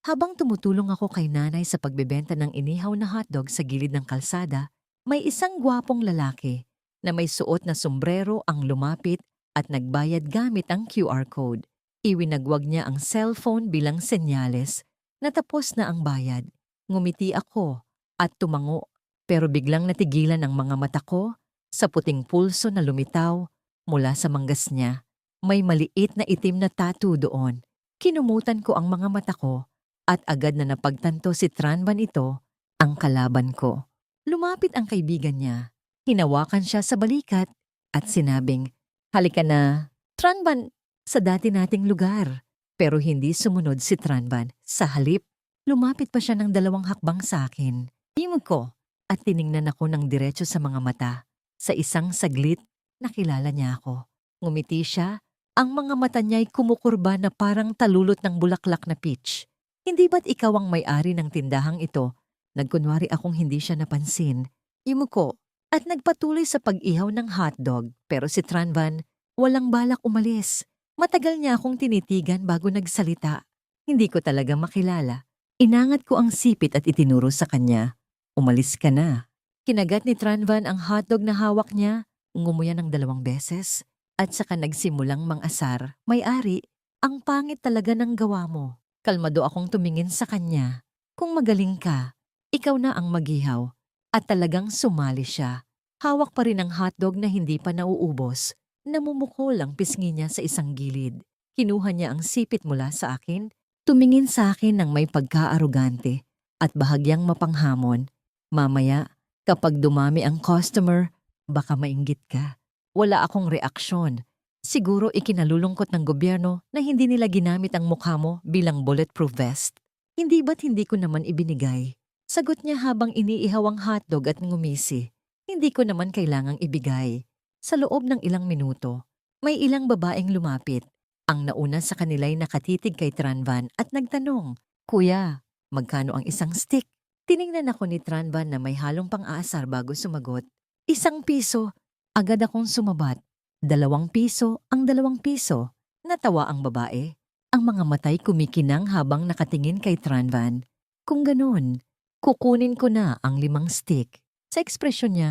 Habang tumutulong ako kay nanay sa pagbebenta ng inihaw na hotdog sa gilid ng kalsada, may isang gwapong lalaki na may suot na sombrero ang lumapit at nagbayad gamit ang QR code. Iwinagwag niya ang cellphone bilang senyales na tapos na ang bayad. Ngumiti ako at tumango pero biglang natigilan ang mga mata ko sa puting pulso na lumitaw mula sa manggas niya. May maliit na itim na tattoo doon. Kinumutan ko ang mga mata ko at agad na napagtanto si Tranban ito, ang kalaban ko. Lumapit ang kaibigan niya. Hinawakan siya sa balikat at sinabing, "Halika na, Tranban, sa dati nating lugar." Pero hindi sumunod si Tranban. Sa halip, lumapit pa siya ng 2 hakbang sa akin. Himog ko at tiningnan ako ng diretso sa mga mata. Sa isang saglit, nakilala niya ako. Ngumiti siya, ang mga mata niya'y kumukurba na parang talulot ng bulaklak na peach. "Hindi ba't ikaw ang may-ari ng tindahang ito?" Nagkunwari akong hindi siya napansin. Imuko at nagpatuloy sa pag-ihaw ng hotdog pero si Tranvan walang balak umalis. Matagal niya akong tinitigan bago nagsalita. Hindi ko talaga makilala. Inangat ko ang sipit at itinuro sa kanya. "Umalis ka na." Kinagat ni Tranvan ang hotdog na hawak niya, ngumuya ng 2 beses at saka nagsimulang mang-asar. "May-ari, ang pangit talaga ng gawa mo." Kalmado akong tumingin sa kanya. "Kung magaling ka, ikaw na ang maghihaw." At talagang sumali siya. Hawak pa rin ang hotdog na hindi pa nauubos. Namumukol ang pisngi niya sa isang gilid. Kinuha niya ang sipit mula sa akin, tumingin sa akin ng may pagka-arugante at bahagyang mapanghamon. "Mamaya, kapag dumami ang customer, baka mainggit ka." Wala akong reaksyon. Siguro ikinalulungkot ng gobyerno na hindi nila ginamit ang mukha mo bilang bulletproof vest. "Hindi ba't hindi ko naman ibinigay?" Sagot niya habang iniihaw ang hotdog at ngumisi. "Hindi ko naman kailangang ibigay." Sa loob ng ilang minuto, may ilang babaeng lumapit. Ang nauna sa kanila'y nakatitig kay Tranvan at nagtanong, "Kuya, magkano ang isang stick?" Tiningnan ako ni Tranvan na may halong pang-aasar bago sumagot. "1 piso." Agad akong sumabat. "2 piso ang 2 piso." Natawa ang babae. Ang mga matay kumikinang habang nakatingin kay Tranvan. "Kung ganun, kukunin ko na ang 5 stick." Sa ekspresyon niya,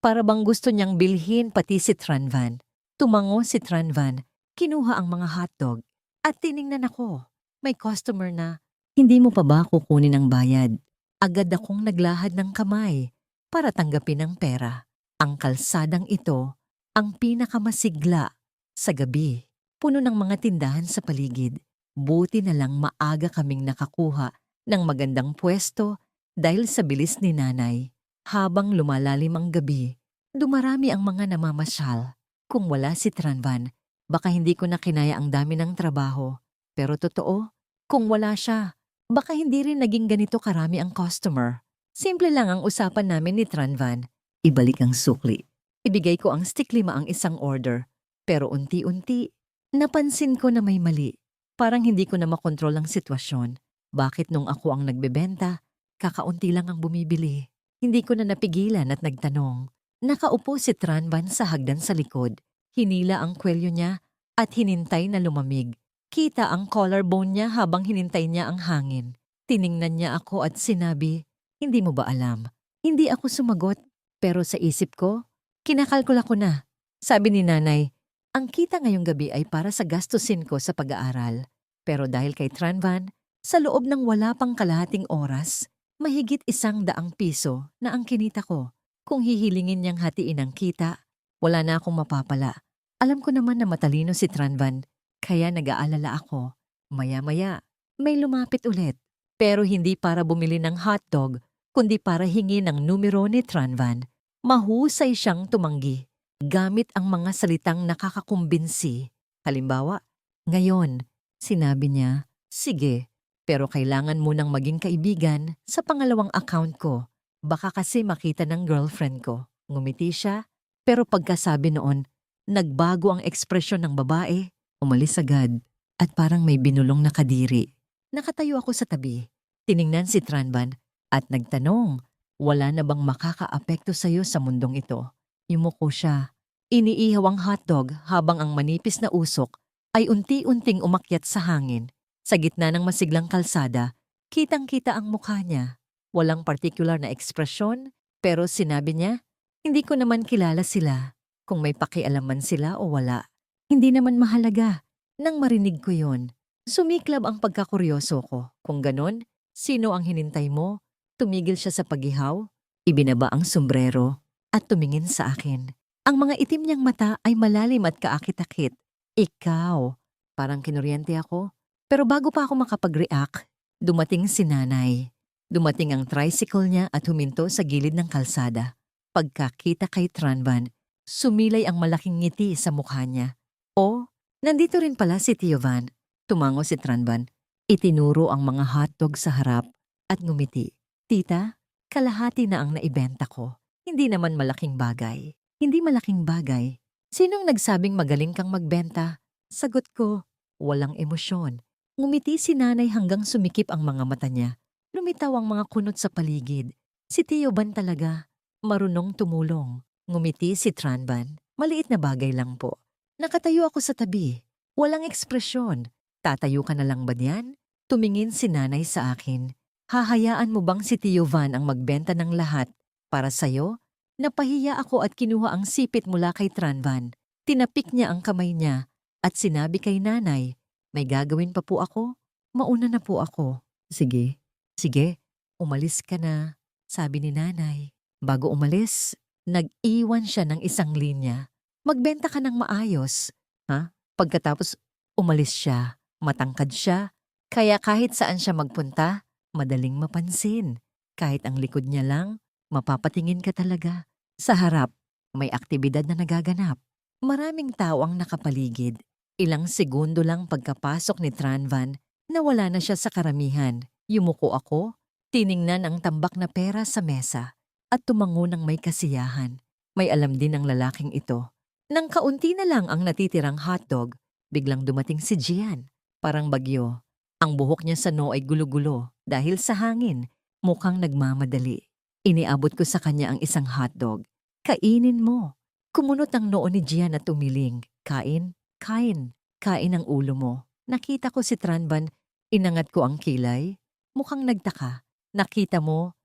para bang gusto niyang bilhin pati si Tranvan. Tumango si Tranvan, kinuha ang mga hotdog at tiningnan ako. May customer na, "Hindi mo pa ba kukunin ang bayad?" Agad akong naglahad ng kamay para tanggapin ang pera. Ang kalsadang ito ang pinakamasigla sa gabi. Puno ng mga tindahan sa paligid. Buti na lang maaga kaming nakakuha ng magandang pwesto dahil sa bilis ni nanay. Habang lumalalim ang gabi, dumarami ang mga namamasyal. Kung wala si Tranvan, baka hindi ko na kinaya ang dami ng trabaho. Pero totoo, kung wala siya, baka hindi rin naging ganito karami ang customer. Simple lang ang usapan namin ni Tranvan. Ibalik ang sukli. Ibigay ko ang stick 5 ang isang order. Pero unti-unti, napansin ko na may mali. Parang hindi ko na makontrol ang sitwasyon. Bakit nung ako ang nagbebenta, kakaunti lang ang bumibili? Hindi ko na napigilan at nagtanong. Nakaupo si Tranvan sa hagdan sa likod. Hinila ang kwelyo niya at hinintay na lumamig. Kita ang collarbone niya habang hinintay niya ang hangin. Tiningnan niya ako at sinabi, "Hindi mo ba alam?" Hindi ako sumagot, pero sa isip ko, kinakalkula ko na. Sabi ni nanay, "Ang kita ngayong gabi ay para sa gastusin ko sa pag-aaral." Pero dahil kay Tranvan, sa loob ng wala pang kalahating oras, mahigit 100 piso na ang kinita ko. Kung hihilingin niyang hatiin ang kita, wala na akong mapapala. Alam ko naman na matalino si Tranvan, kaya nag-aalala ako. Maya-maya, may lumapit ulit. Pero hindi para bumili ng hotdog, kundi para hingi ng numero ni Tranvan. Mahusay siyang tumanggi, gamit ang mga salitang nakakakumbinsi. Halimbawa, "Ngayon," sinabi niya, "sige, pero kailangan mo nang maging kaibigan sa pangalawang account ko. Baka kasi makita ng girlfriend ko." Ngumiti siya, pero pagkasabi noon, nagbago ang ekspresyon ng babae, umalis agad, at parang may binulong na kadiri. Nakatayo ako sa tabi, tiningnan si Tranvan, at nagtanong, "Wala na bang makakaapekto sa'yo sa mundong ito?" Yumuko siya. Iniihaw ang hotdog habang ang manipis na usok ay unti-unting umakyat sa hangin. Sa gitna ng masiglang kalsada, Kitang-kita ang mukha niya. Walang particular na ekspresyon, pero sinabi niya, hindi ko naman kilala sila. Kung may pakialam man sila o wala. Hindi naman mahalaga. Nang marinig ko yon, sumiklab ang pagkakuryoso ko. Kung ganon, sino ang hinintay mo? Tumigil siya sa paghihaw, ibinaba ang sombrero, at tumingin sa akin. Ang mga itim niyang mata ay malalim at kaakit-akit. Ikaw. Parang kinuryente ako. Pero bago pa ako makapag-react, dumating si nanay. Dumating ang tricycle niya at huminto sa gilid ng kalsada. Pagkakita kay Tranvan, sumilay ang malaking ngiti sa mukha niya. O, nandito rin pala si Tio Van. Tumango si Tranvan. Itinuro ang mga hotdog sa harap at ngumiti. Tita, kalahati na ang naibenta ko. Hindi naman malaking bagay. Hindi malaking bagay. Sinong nagsabing magaling kang magbenta? Sagot ko, walang emosyon. Ngumiti si nanay hanggang sumikip ang mga mata niya. Lumitaw ang mga kunot sa paligid. Si Tio Van talaga. Marunong tumulong. Ngumiti si Tranvan. Maliit na bagay lang po. Nakatayo ako sa tabi. Walang ekspresyon. Tatayo ka na lang ba diyan? Tumingin si nanay sa akin. Hahayaan mo bang si Tio Van ang magbenta ng lahat para sa'yo? Napahiya ako at kinuha ang sipit mula kay Tranvan. Tinapik niya ang kamay niya at sinabi kay nanay, may gagawin pa po ako? Mauna na po ako. Sige, sige, umalis ka na, sabi ni nanay. Bago umalis, nag-iwan siya ng isang linya. Magbenta ka ng maayos. Ha? Pagkatapos, umalis siya. Matangkad siya. Kaya kahit saan siya magpunta, madaling mapansin. Kahit ang likod niya lang, mapapatingin ka talaga. Sa harap, may aktibidad na nagaganap. Maraming tao ang nakapaligid. Ilang segundo lang pagkapasok ni Tranvan, nawala na siya sa karamihan. Yumuko ako, tiningnan ang tambak na pera sa mesa, at tumango ng may kasiyahan. May alam din ang lalaking ito. Nang kaunti na lang ang natitirang hotdog, biglang dumating si Gian. Parang bagyo. Ang buhok niya sa noo ay gulo-gulo dahil sa hangin, mukhang nagmamadali. Iniabot ko sa kanya ang isang hotdog. Kainin mo. Kumunot ang noo ni Gian at umiling. Kain, kain, kain ang ulo mo. Nakita ko si Tranvan, inangat ko ang kilay. Mukhang nagtaka. Nakita mo,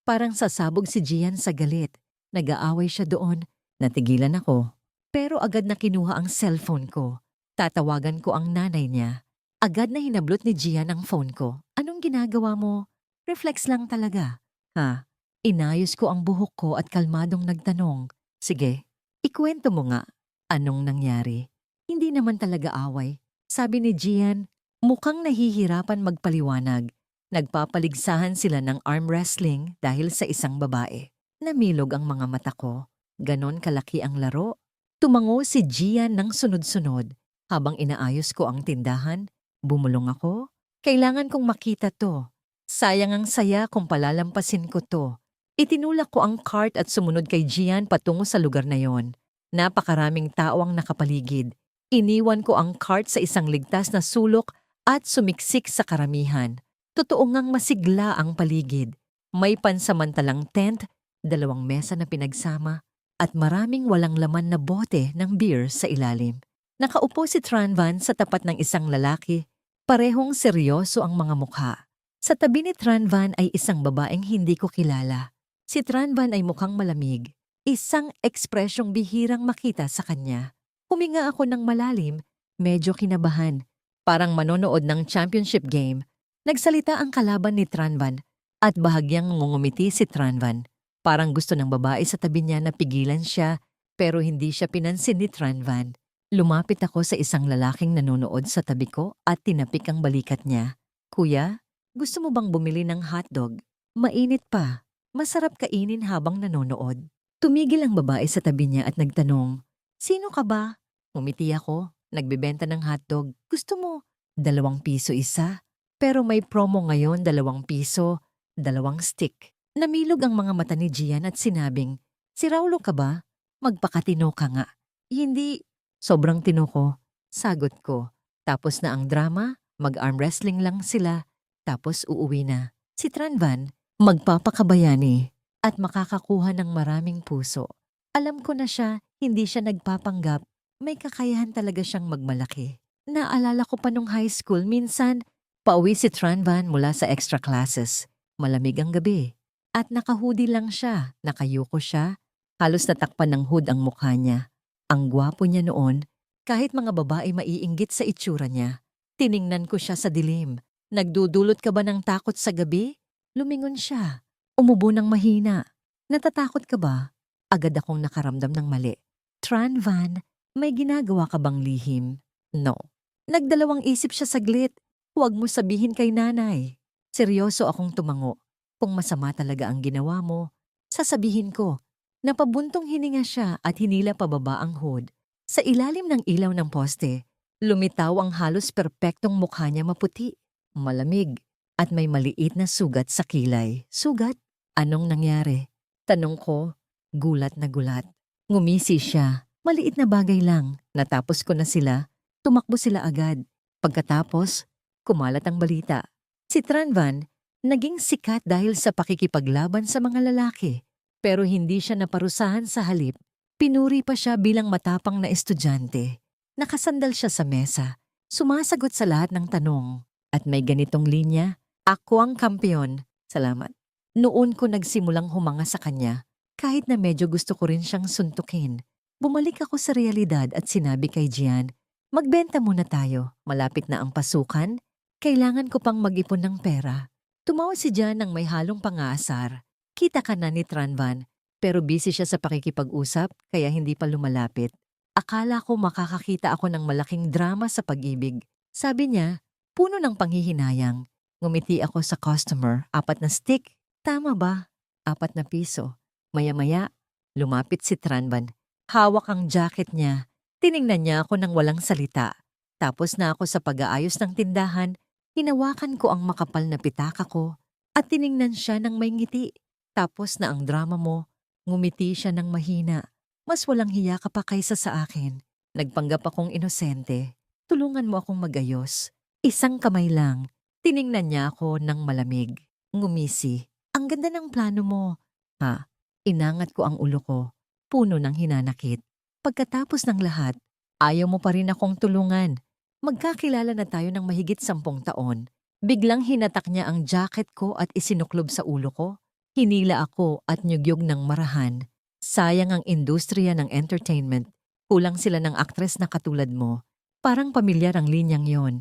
parang sasabog si Gian sa galit. Nag-aaway siya doon. Natigilan ako. Pero agad na kinuha ang cellphone ko. Tatawagan ko ang nanay niya. Agad na hinablot ni Gian ang phone ko. Anong ginagawa mo? Reflex lang talaga. Ha? Inayos ko ang buhok ko at kalmadong nagtanong. Sige, ikwento mo nga. Anong nangyari? Hindi naman talaga away. Sabi ni Gian, mukhang nahihirapan magpaliwanag. Nagpapaligsahan sila ng arm wrestling dahil sa isang babae. Namilog ang mga mata ko. Ganon kalaki ang laro. Tumango si Gian ng sunod-sunod. Habang inaayos ko ang tindahan, bumulong ako. Kailangan kong makita to. Sayang ang saya kung palalampasin ko to. Itinulak ko ang cart at sumunod kay Gian patungo sa lugar na yon. Napakaraming tao ang nakapaligid. Iniwan ko ang cart sa isang ligtas na sulok at sumiksik sa karamihan. Totoo ngang masigla ang paligid. May pansamantalang tent, 2 mesa na pinagsama, at maraming walang laman na bote ng beer sa ilalim. Nakaupo si Tranvan sa tapat ng isang lalaki. Parehong seryoso ang mga mukha. Sa tabi ni Tranvan ay isang babaeng hindi ko kilala. Si Tranvan ay mukhang malamig. Isang ekspresyong bihirang makita sa kanya. Huminga ako ng malalim, medyo kinabahan. Parang manonood ng championship game. Nagsalita ang kalaban ni Tranvan at bahagyang ngumiti si Tranvan. Parang gusto ng babae sa tabi niya na pigilan siya pero hindi siya pinansin ni Tranvan. Lumapit ako sa isang lalaking nanonood sa tabi ko at tinapik ang balikat niya. Kuya, gusto mo bang bumili ng hotdog? Mainit pa. Masarap kainin habang nanonood. Tumigil ang babae sa tabi niya at nagtanong, sino ka ba? Umiti ako, nagbebenta ng hotdog. Gusto mo? 2 piso isa. Pero may promo ngayon, 2 piso, 2 stick. Namilog ang mga mata ni Gian at sinabing, si Raulo ka ba? Magpakatino ka nga. Hindi. Sobrang tino ko. Sagot ko. Tapos na ang drama, mag-arm wrestling lang sila, tapos uuwi na. Si Tranvan, magpapakabayani at makakakuha ng maraming puso. Alam ko na siya, hindi siya nagpapanggap. May kakayahan talaga siyang magmalaki. Naalala ko pa nung high school, minsan, Pauwi si Tranvan mula sa extra classes. Malamig ang gabi. At naka-hoodie lang siya, nakayuko siya. Halos natakpan ng hood ang mukha niya. Ang gwapo niya noon, kahit mga babae maiinggit sa itsura niya. Tiningnan ko siya sa dilim. Nagdudulot ka ba ng takot sa gabi? Lumingon siya. Umubo ng mahina. Natatakot ka ba? Agad akong nakaramdam ng mali. Tranvan, may ginagawa ka bang lihim? No. Nagdalawang isip siya saglit. Huwag mo sabihin kay nanay. Seryoso akong tumango. Kung masama talaga ang ginawa mo, sasabihin ko. Napabuntong hininga siya at hinila pababa ang hood. Sa ilalim ng ilaw ng poste, lumitaw ang halos perpektong mukha niya maputi, malamig, at may maliit na sugat sa kilay. Sugat? Anong nangyari? Tanong ko, gulat na gulat. Ngumisi siya. Maliit na bagay lang. Natapos ko na sila. Tumakbo sila agad. Pagkatapos, kumalat ang balita. Si Tranvan, naging sikat dahil sa pakikipaglaban sa mga lalaki. Pero hindi siya naparusahan sa halip. Pinuri pa siya bilang matapang na estudyante. Nakasandal siya sa mesa. Sumasagot sa lahat ng tanong. At may ganitong linya, ako ang kampeon. Salamat. Noon ko nagsimulang humanga sa kanya. Kahit na medyo gusto ko rin siyang suntukin. Bumalik ako sa realidad at sinabi kay Gian, magbenta muna tayo. Malapit na ang pasukan. Kailangan ko pang mag-ipon ng pera. Tumawa si Jan ng may halong pang-aasar. Kita ka na ni Tranvan, pero busy siya sa pakikipag-usap kaya hindi pa lumalapit. Akala ko makakakita ako ng malaking drama sa pag-ibig. Sabi niya, puno ng panghihinayang. Ngumiti ako sa customer, 4 na stick. Tama ba? 4 na piso. Maya-maya, lumapit si Tranvan. Hawak ang jacket niya. Tiningnan niya ako ng walang salita. Tapos na ako sa pag-aayos ng tindahan. Hinawakan ko ang makapal na pitaka ko at tiningnan siya ng may ngiti. Tapos na ang drama mo, ngumiti siya ng mahina. Mas walang hiya ka pa kaysa sa akin. Nagpanggap akong inosente. Tulungan mo akong magayos. Isang kamay lang. Tiningnan niya ako ng malamig. Ngumisi. Ang ganda ng plano mo. Ha? Inangat ko ang ulo ko. Puno ng hinanakit. Pagkatapos ng lahat, ayaw mo pa rin akong tulungan. Magkakilala na tayo ng mahigit 10 taon. Biglang hinatak niya ang jacket ko at isinuklob sa ulo ko. Hinila ako at nyugyog ng marahan. Sayang ang industriya ng entertainment. Kulang sila ng aktres na katulad mo. Parang pamilyar ang linyang yon.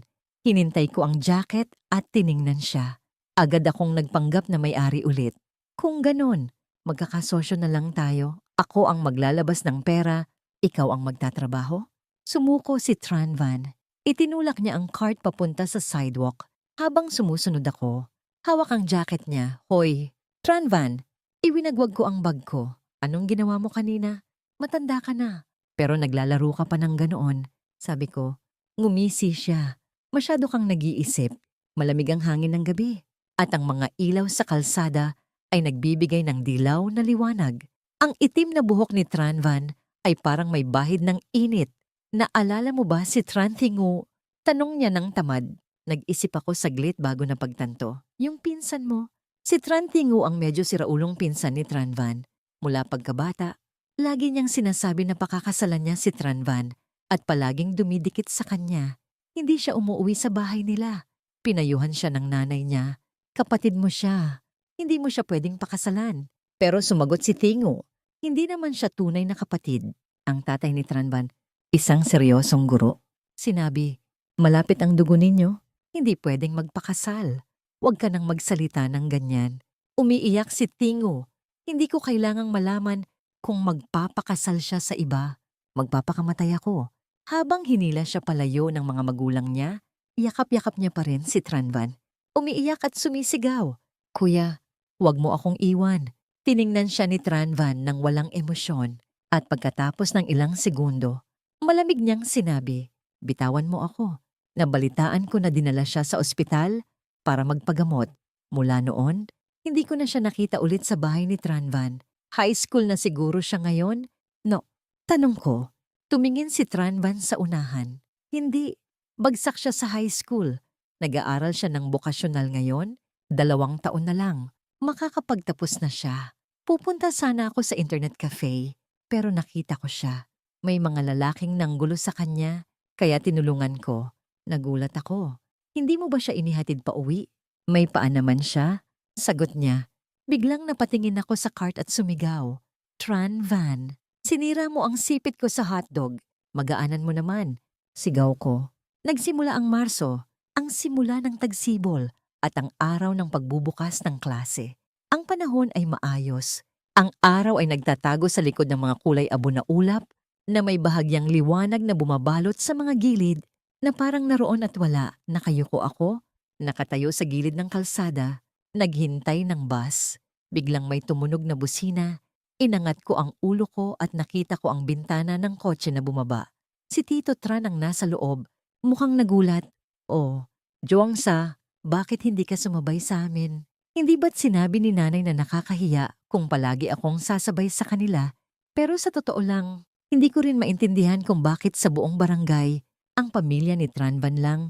Hinintay ko ang jacket at tiningnan siya. Agad akong nagpanggap na may-ari ulit. Kung ganon, magkakasosyo na lang tayo. Ako ang maglalabas ng pera, ikaw ang magtatrabaho. Sumuko si Tranvan. Itinulak niya ang cart papunta sa sidewalk habang sumusunod ako. Hawak ang jacket niya. Hoy, Tranvan, iwinagwag ko ang bag ko. Anong ginawa mo kanina? Matanda ka na. Pero naglalaro ka pa ng ganoon. Sabi ko, ngumisi siya. Masyado kang nag-iisip. Malamig ang hangin ng gabi. At ang mga ilaw sa kalsada ay nagbibigay ng dilaw na liwanag. Ang itim na buhok ni Tranvan ay parang may bahid ng init. Naalala mo ba si Trantingu? Tanong niya ng tamad. Nag-isip ako saglit bago na pagtanto. Yung pinsan mo. Si Trantingu ang medyo siraulong pinsan ni Tranvan. Mula pagkabata, lagi niyang sinasabi na pakakasalan niya si Tranvan at palaging dumidikit sa kanya. Hindi siya umuwi sa bahay nila. Pinayuhan siya ng nanay niya. Kapatid mo siya. Hindi mo siya pwedeng pakasalan. Pero sumagot si Tingu. Hindi naman siya tunay na kapatid. Ang tatay ni Tranvan, isang seryosong guro. Sinabi, malapit ang dugo ninyo. Hindi pwedeng magpakasal. Huwag ka nang magsalita ng ganyan. Umiiyak si Tingu. Hindi ko kailangang malaman kung magpapakasal siya sa iba. Magpapakamatay ako. Habang hinila siya palayo ng mga magulang niya, yakap-yakap niya pa rin si Tranvan. Umiiyak at sumisigaw. Kuya, huwag mo akong iwan. Tiningnan siya ni Tranvan ng walang emosyon. At pagkatapos ng ilang segundo, malamig niyang sinabi, bitawan mo ako. Nabalitaan ko na dinala siya sa ospital para magpagamot. Mula noon, hindi ko na siya nakita ulit sa bahay ni Tranvan. High school na siguro siya ngayon? No. Tanong ko, tumingin si Tranvan sa unahan. Hindi. Bagsak siya sa high school. Nag-aaral siya ng bokasyonal ngayon. 2 taon na lang. Makakapagtapos na siya. Pupunta sana ako sa internet cafe. Pero nakita ko siya. May mga lalaking nanggulo sa kanya, kaya tinulungan ko. Nagulat ako. Hindi mo ba siya inihatid pa uwi? May paan naman siya? Sagot niya. Biglang napatingin ako sa cart at sumigaw. Tran Van, sinira mo ang sipit ko sa hotdog. Magaanan mo naman. Sigaw ko. Nagsimula ang Marso, ang simula ng tagsibol at ang araw ng pagbubukas ng klase. Ang panahon ay maayos. Ang araw ay nagtatago sa likod ng mga kulay abo na ulap na may bahagyang liwanag na bumabalot sa mga gilid na parang naroon at wala. Nakayuko ako, nakatayo sa gilid ng kalsada, naghintay ng bus. Biglang may tumunog na busina. Inangat ko ang ulo ko at nakita ko ang bintana ng kotse na bumaba. Si Tito Tran ang nasa loob, mukhang nagulat. Oh, Joangsa, bakit hindi ka sumabay sa amin? Hindi ba't sinabi ni nanay na nakakahiya kung palagi akong sasabay sa kanila? Pero sa totoo lang, hindi ko rin maintindihan kung bakit sa buong barangay ang pamilya ni Tranvan lang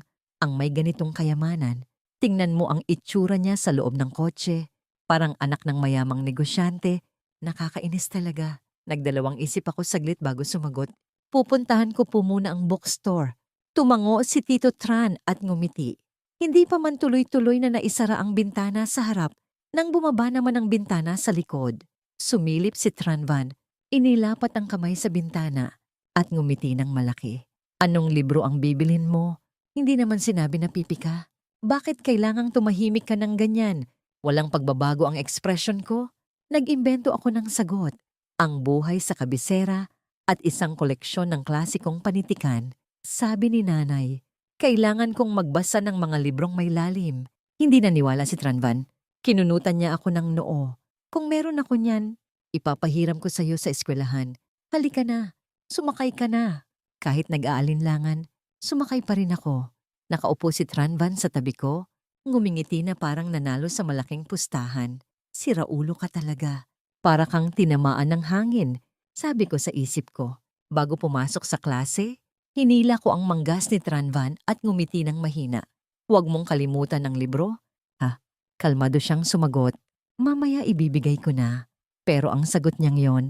ang may ganitong kayamanan. Tingnan mo ang itsura niya sa loob ng kotse. Parang anak ng mayamang negosyante. Nakakainis talaga. Nagdalawang isip ako saglit bago sumagot. Pupuntahan ko po muna ang bookstore. Tumango si Tito Tran at ngumiti. Hindi pa man tuloy-tuloy na naisara ang bintana sa harap nang bumaba naman ang bintana sa likod. Sumilip si Tranvan. Inilapat ang kamay sa bintana at ngumiti ng malaki. Anong libro ang bibilhin mo? Hindi naman sinabi na pipi ka. Bakit kailangang tumahimik ka ng ganyan? Walang pagbabago ang ekspresyon ko? Nag-imbento ako ng sagot. Ang buhay sa kabisera at isang koleksyon ng klasikong panitikan. Sabi ni nanay, kailangan kong magbasa ng mga librong may lalim. Hindi naniwala si Tranvan. Kinunutan niya ako ng noo. Kung meron ako niyan, ipapahiram ko sa iyo sa eskwelahan. Halika na, sumakay ka na. Kahit nag-aalinlangan, sumakay pa rin ako. Nakaupo si Tranvan sa tabi ko, ngumingiti na parang nanalo sa malaking pustahan. Siraulo ka talaga. Para kang tinamaan ng hangin, sabi ko sa isip ko. Bago pumasok sa klase, hinila ko ang manggas ni Tranvan at ngumiti ng mahina. Huwag mong kalimutan ng libro. Ha? Kalmado siyang sumagot. Mamaya ibibigay ko na. Pero ang sagot niyang yon,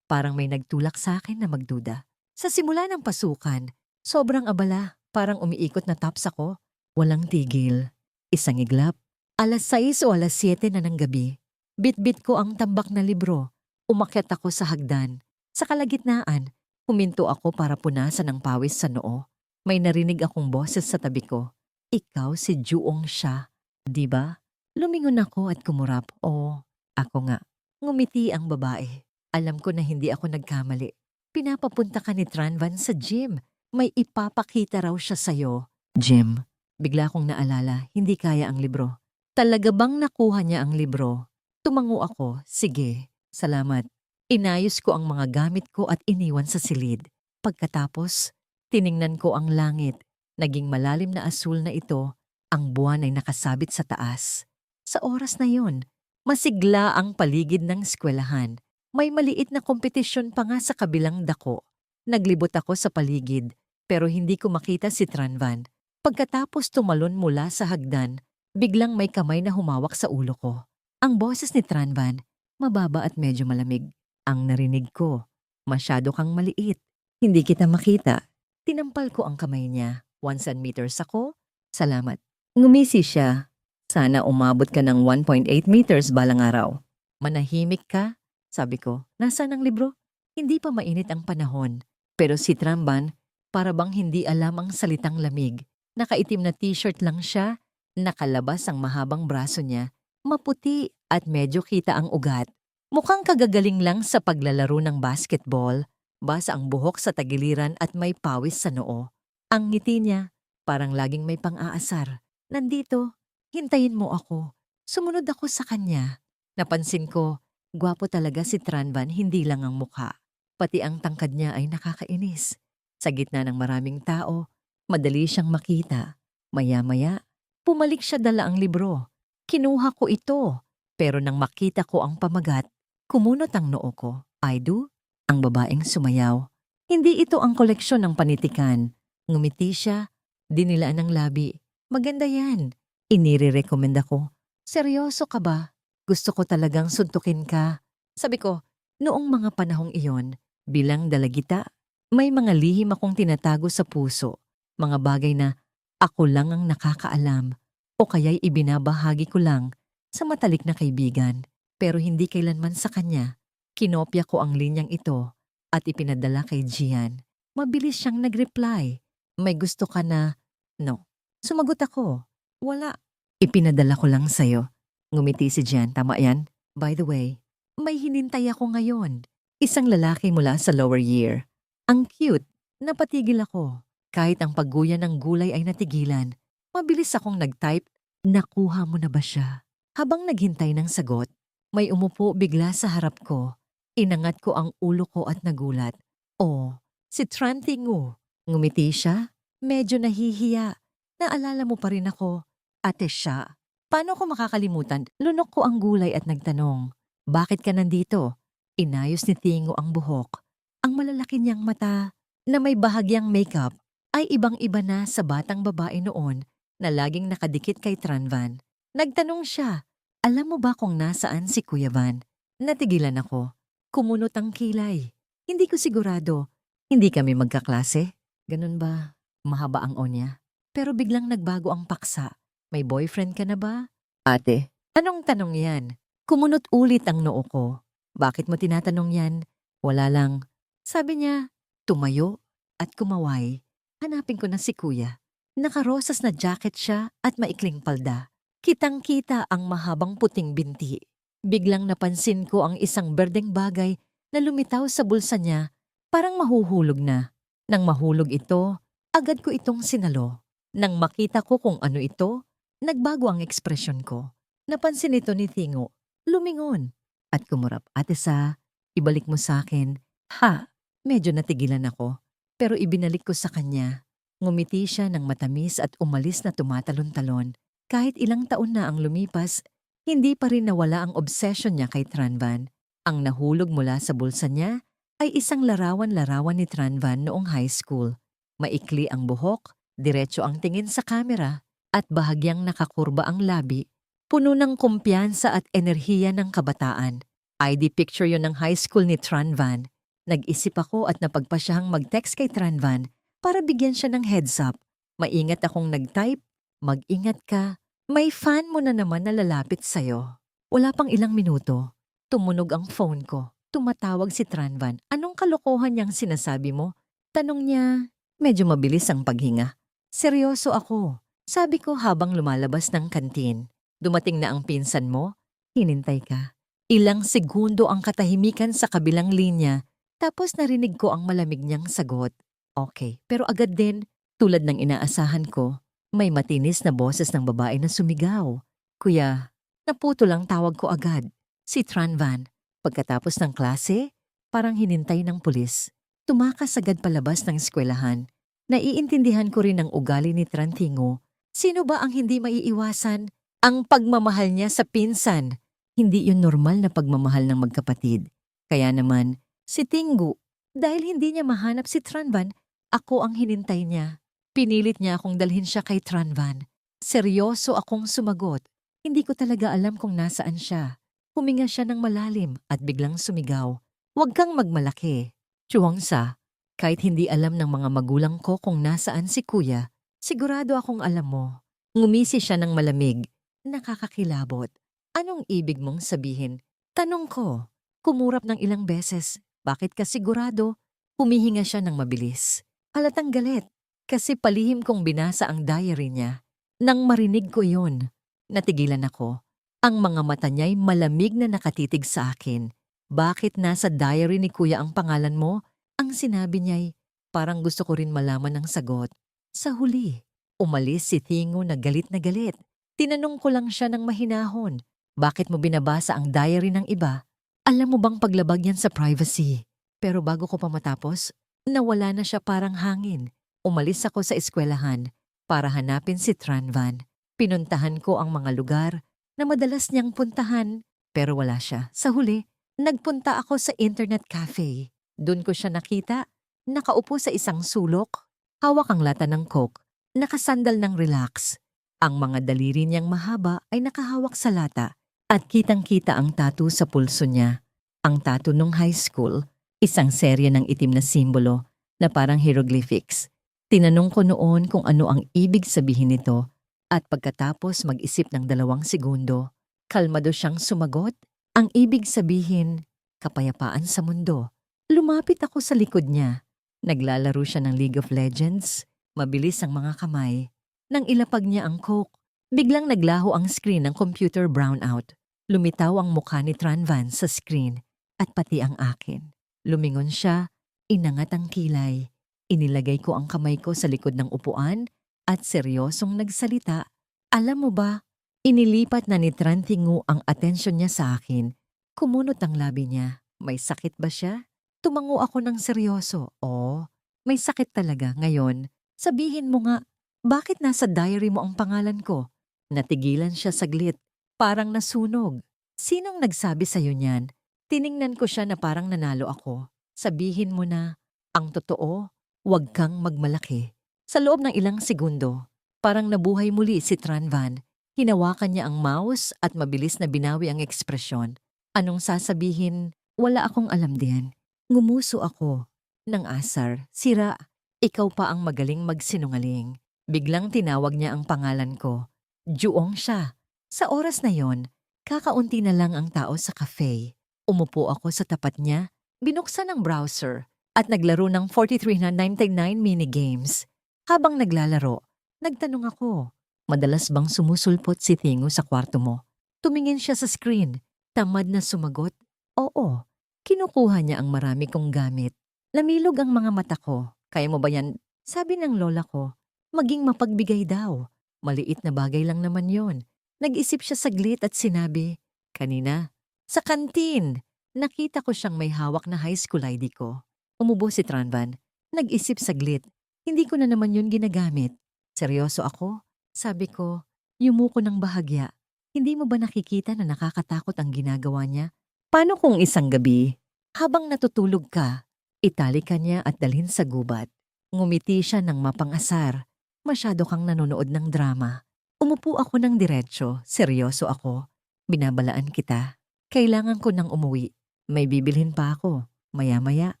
parang may nagtulak sa akin na magduda. Sa simula ng pasukan, sobrang abala, parang umiikot na taps ako. Walang tigil. Isang iglap. Alas 6 o alas 7 na ng gabi. Bit-bit ko ang tambak na libro. Umakyat ako sa hagdan. Sa kalagitnaan, huminto ako para punasan ng pawis sa noo. May narinig akong boses sa tabi ko. Ikaw si Juong siya, di ba? Lumingon ako at kumurap. Oo, ako nga. Ngumiti ang babae. Alam ko na hindi ako nagkamali. Pinapapunta ka ni Tranvan sa gym. May ipapakita raw siya sa'yo. Gym. Bigla kong naalala, hindi kaya ang libro. Talaga bang nakuha niya ang libro? Tumango ako, sige, salamat. Inayos ko ang mga gamit ko at iniwan sa silid. Pagkatapos, tiningnan ko ang langit. Naging malalim na asul na ito, ang buwan ay nakasabit sa taas. Sa oras na yon, masigla ang paligid ng eskwelahan. May maliit na kompetisyon pa nga sa kabilang dako. Naglibot ako sa paligid, pero hindi ko makita si Tranvan. Pagkatapos tumalon mula sa hagdan, biglang may kamay na humawak sa ulo ko. Ang boses ni Tranvan, mababa at medyo malamig. Ang narinig ko, masyado kang maliit. Hindi kita makita. Tinampal ko ang kamay niya. 1 meters ako? Salamat. Ngumisi siya. Sana umabot ka ng 1.8 meters balang araw. Manahimik ka? Sabi ko, nasaan ang libro? Hindi pa mainit ang panahon. Pero si Tranvan, para bang hindi alam ang salitang lamig. Nakaitim na t-shirt lang siya, nakalabas ang mahabang braso niya, maputi at medyo kita ang ugat. Mukhang kagagaling lang sa paglalaro ng basketball, basa ang buhok sa tagiliran at may pawis sa noo. Ang ngiti niya, parang laging may pang-aasar. Nandito, hintayin mo ako. Sumunod ako sa kanya. Napansin ko, gwapo talaga si Tranvan, hindi lang ang mukha. Pati ang tangkad niya ay nakakainis. Sa gitna ng maraming tao, madali siyang makita. Maya-maya, pumalik siya dala ang libro. Kinuha ko ito, pero nang makita ko ang pamagat, kumunot ang noo ko. I do? Ang babaeng sumayaw. Hindi ito ang koleksyon ng panitikan. Ngumiti siya, dinilaan ng labi. Maganda yan. Inire-recommend ako. Seryoso ka ba? Gusto ko talagang suntukin ka. Sabi ko, noong mga panahong iyon, bilang dalagita, may mga lihim akong tinatago sa puso. Mga bagay na Ako lang ang nakakaalam o kaya'y ibinabahagi ko lang sa matalik na kaibigan. Pero hindi kailanman sa kanya. Kinopya ko ang linyang ito at ipinadala kay Gian. Mabilis siyang nag-reply. May gusto ka na? No. Sumagot ako. Wala. Ipinadala ko lang sa'yo. Ngumiti si Gian. Tama yan? By the way, may hinintay ako ngayon. Isang lalaki mula sa lower year. Ang cute. Napatigil ako. Kahit ang pagguya ng gulay ay natigilan. Mabilis akong nag-type. Nakuha mo na ba siya? Habang naghintay ng sagot, may umupo bigla sa harap ko. Inangat ko ang ulo ko at nagulat. Oh, si Tran Tingu. Ngumiti siya. Medyo nahihiya. Naalala mo pa rin ako. Ate siya. Paano ko makakalimutan? Lunok ko ang gulay at nagtanong. Bakit ka nandito? Inayos ni Tingu ang buhok. Ang malalaki niyang mata na may bahagyang makeup ay ibang-iba na sa batang babae noon na laging nakadikit kay Tranvan. Nagtanong siya, alam mo ba kung nasaan si Kuya Van? Natigilan ako. Kumunot ang kilay. Hindi ko sigurado. Hindi kami magkaklase. Ganun ba? Mahaba ang o niya. Pero biglang nagbago ang paksa. May boyfriend ka na ba? Ate, anong tanong yan? Kumunot ulit ang noo ko. Bakit mo tinatanong yan? Wala lang. Sabi niya, tumayo at kumaway. Hanapin ko na si Kuya. Nakarosas na jacket siya at maikling palda. Kitang-kita ang mahabang puting binti. Biglang napansin ko ang isang berdeng bagay na lumitaw sa bulsa niya, parang mahuhulog na. Nang mahulog ito, agad ko itong sinalo. Nang makita ko kung ano ito, nagbago ang ekspresyon ko. Napansin ito ni Tingu. Lumingon. At kumurap. Ate Sa, ibalik mo sa akin. Ha? Medyo natigilan ako. Pero ibinalik ko sa kanya. Ngumiti siya ng matamis at umalis na tumatalon-talon. Kahit ilang taon na ang lumipas, hindi pa rin nawala ang obsession niya kay Tranvan. Ang nahulog mula sa bulsa niya ay isang larawan-larawan ni Tranvan noong high school. Maikli ang buhok, diretso ang tingin sa kamera, at bahagyang nakakurba ang labi. Puno ng kumpiyansa at enerhiya ng kabataan. ID picture yon ng high school ni Tranvan. Nag-isip ako at napagpasyahang mag-text kay Tranvan para bigyan siya ng heads up. Maingat akong nag-type. Mag-ingat ka, may fan mo na naman na lalapit sa'yo. Wala pang ilang minuto, tumunog ang phone ko. Tumatawag si Tranvan. Anong kalokohan niyang sinasabi mo? Tanong niya, medyo mabilis ang paghinga. Seryoso ako, sabi ko habang lumalabas ng kantin. Dumating na ang pinsan mo? Hinintay ka. Ilang segundo ang katahimikan sa kabilang linya, tapos narinig ko ang malamig niyang sagot. Okay, pero agad din, tulad ng inaasahan ko, may matinis na boses ng babae na sumigaw. Kuya, naputo lang tawag ko agad. Si Tranvan. Pagkatapos ng klase, parang hinintay ng pulis. Tumakas agad palabas ng eskwelahan. Naiintindihan ko rin ang ugali ni Trantingo. Sino ba ang hindi maiiwasan? Ang pagmamahal niya sa pinsan. Hindi yun normal na pagmamahal ng magkapatid. Kaya naman, si Tingu, dahil hindi niya mahanap si Tranvan, ako ang hinintay niya. Pinilit niya akong dalhin siya kay Tranvan. Seryoso akong sumagot. Hindi ko talaga alam kung nasaan siya. Huminga siya ng malalim at biglang sumigaw. Huwag kang magmalaki. Chuwangsa, kahit hindi alam ng mga magulang ko kung nasaan si Kuya, sigurado akong alam mo. Ngumisi siya ng malamig. Nakakakilabot. Anong ibig mong sabihin? Tanong ko. Kumurap ng ilang beses. Bakit ka sigurado? Humihinga siya ng mabilis. Halatang galit. Kasi palihim kong binasa ang diary niya. Nang marinig ko yun, natigilan ako. Ang mga mata niya'y malamig na nakatitig sa akin. Bakit nasa diary ni Kuya ang pangalan mo? Ang sinabi niya'y parang gusto ko rin malaman ang sagot. Sa huli, umalis si Tingu na galit na galit. Tinanong ko lang siya ng mahinahon. Bakit mo binabasa ang diary ng iba? Alam mo bang paglabag yan sa privacy? Pero bago ko pa matapos, nawala na siya parang hangin. Umalis ako sa eskwelahan para hanapin si Tranvan. Pinuntahan ko ang mga lugar na madalas niyang puntahan pero wala siya. Sa huli, nagpunta ako sa internet cafe. Doon ko siya nakita, nakaupo sa isang sulok, hawak ang lata ng Coke, nakasandal ng relax. Ang mga daliri niyang mahaba ay nakahawak sa lata at kitang-kita ang tattoo sa pulso niya. Ang tattoo nung high school, isang serye ng itim na simbolo na parang hieroglyphics. Tinanong ko noon kung ano ang ibig sabihin nito at pagkatapos mag-isip ng 2 segundo, kalmado siyang sumagot, ang ibig sabihin, kapayapaan sa mundo. Lumapit ako sa likod niya. Naglalaro siya ng League of Legends. Mabilis ang mga kamay. Nang ilapag niya ang Coke, biglang naglaho ang screen ng computer brownout. Lumitaw ang mukha ni Tranvan sa screen at pati ang akin. Lumingon siya, inangat ang kilay. Inilagay ko ang kamay ko sa likod ng upuan at seryosong nagsalita. Alam mo ba, inilipat na ni Trantingu ang atensyon niya sa akin. Kumunot ang labi niya. May sakit ba siya? Tumango ako ng seryoso. Oo, may sakit talaga. Ngayon, sabihin mo nga, bakit nasa diary mo ang pangalan ko? Natigilan siya saglit, parang nasunog. Sinong nagsabi sa'yo niyan? Tiningnan ko siya na parang nanalo ako. Sabihin mo na, ang totoo, huwag kang magmalaki. Sa loob ng ilang segundo, parang nabuhay muli si Tranvan. Hinawakan niya ang mouse at mabilis na binawi ang ekspresyon. Anong sasabihin? Wala akong alam din. Ngumuso ako. Nang asar, sira, ikaw pa ang magaling magsinungaling. Biglang tinawag niya ang pangalan ko. Juong siya. Sa oras na yon, kakaunti na lang ang tao sa cafe. Umupo ako sa tapat niya, binuksan ang browser, at naglaro ng 4399 minigames. Habang naglalaro, nagtanong ako, madalas bang sumusulpot si Tingo sa kwarto mo? Tumingin siya sa screen, tamad na sumagot, oo. Kinukuha niya ang marami kong gamit. Namilog ang mga mata ko. Kaya mo ba yan? Sabi ng lola ko, maging mapagbigay daw. Maliit na bagay lang naman yon. Nag-isip siya saglit at sinabi, kanina, sa kantin. Nakita ko siyang may hawak na high school ID ko. Umubo si Tranvan. Nag-isip saglit. Hindi ko na naman yun ginagamit. Seryoso ako? Sabi ko, yumuko ng bahagya. Hindi mo ba nakikita na nakakatakot ang ginagawa niya? Paano kung isang gabi, habang natutulog ka, itali ka niya at dalhin sa gubat? Ngumiti siya ng mapangasar. Masyado kang nanonood ng drama. Umupo ako ng diretsyo, seryoso ako. Binabalaan kita. Kailangan ko nang umuwi. May bibilhin pa ako. Maya-maya.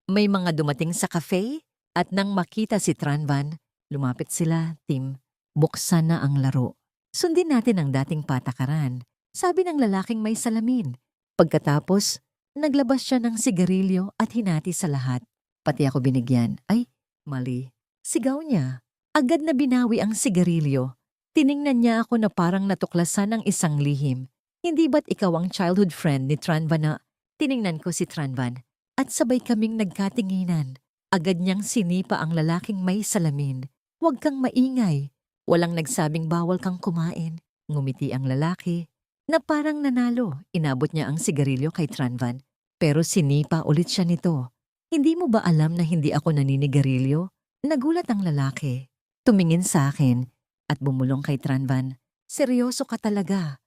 May mga dumating sa cafe at nang makita si Tranvan, lumapit sila, Tim. Buksan na ang laro. Sundin natin ang dating patakaran. Sabi ng lalaking may salamin. Pagkatapos, naglabas siya ng sigarilyo at hinati sa lahat. Pati ako binigyan. Ay, mali. Sigaw niya. Agad na binawi ang sigarilyo. Tiningnan niya ako na parang natuklasan ng isang lihim. Hindi ba't ikaw ang childhood friend ni Tranvan na? Tiningnan ko si Tranvan at sabay kaming nagkatinginan. Agad niyang sinipa ang lalaking may salamin. Huwag kang maingay. Walang nagsabing bawal kang kumain. Ngumiti ang lalaki na parang nanalo. Inabot niya ang sigarilyo kay Tranvan. Pero sinipa ulit siya nito. Hindi mo ba alam na hindi ako naninigarilyo? Nagulat ang lalaki. Tumingin sa akin at bumulong kay Tranvan. Seryoso ka talaga.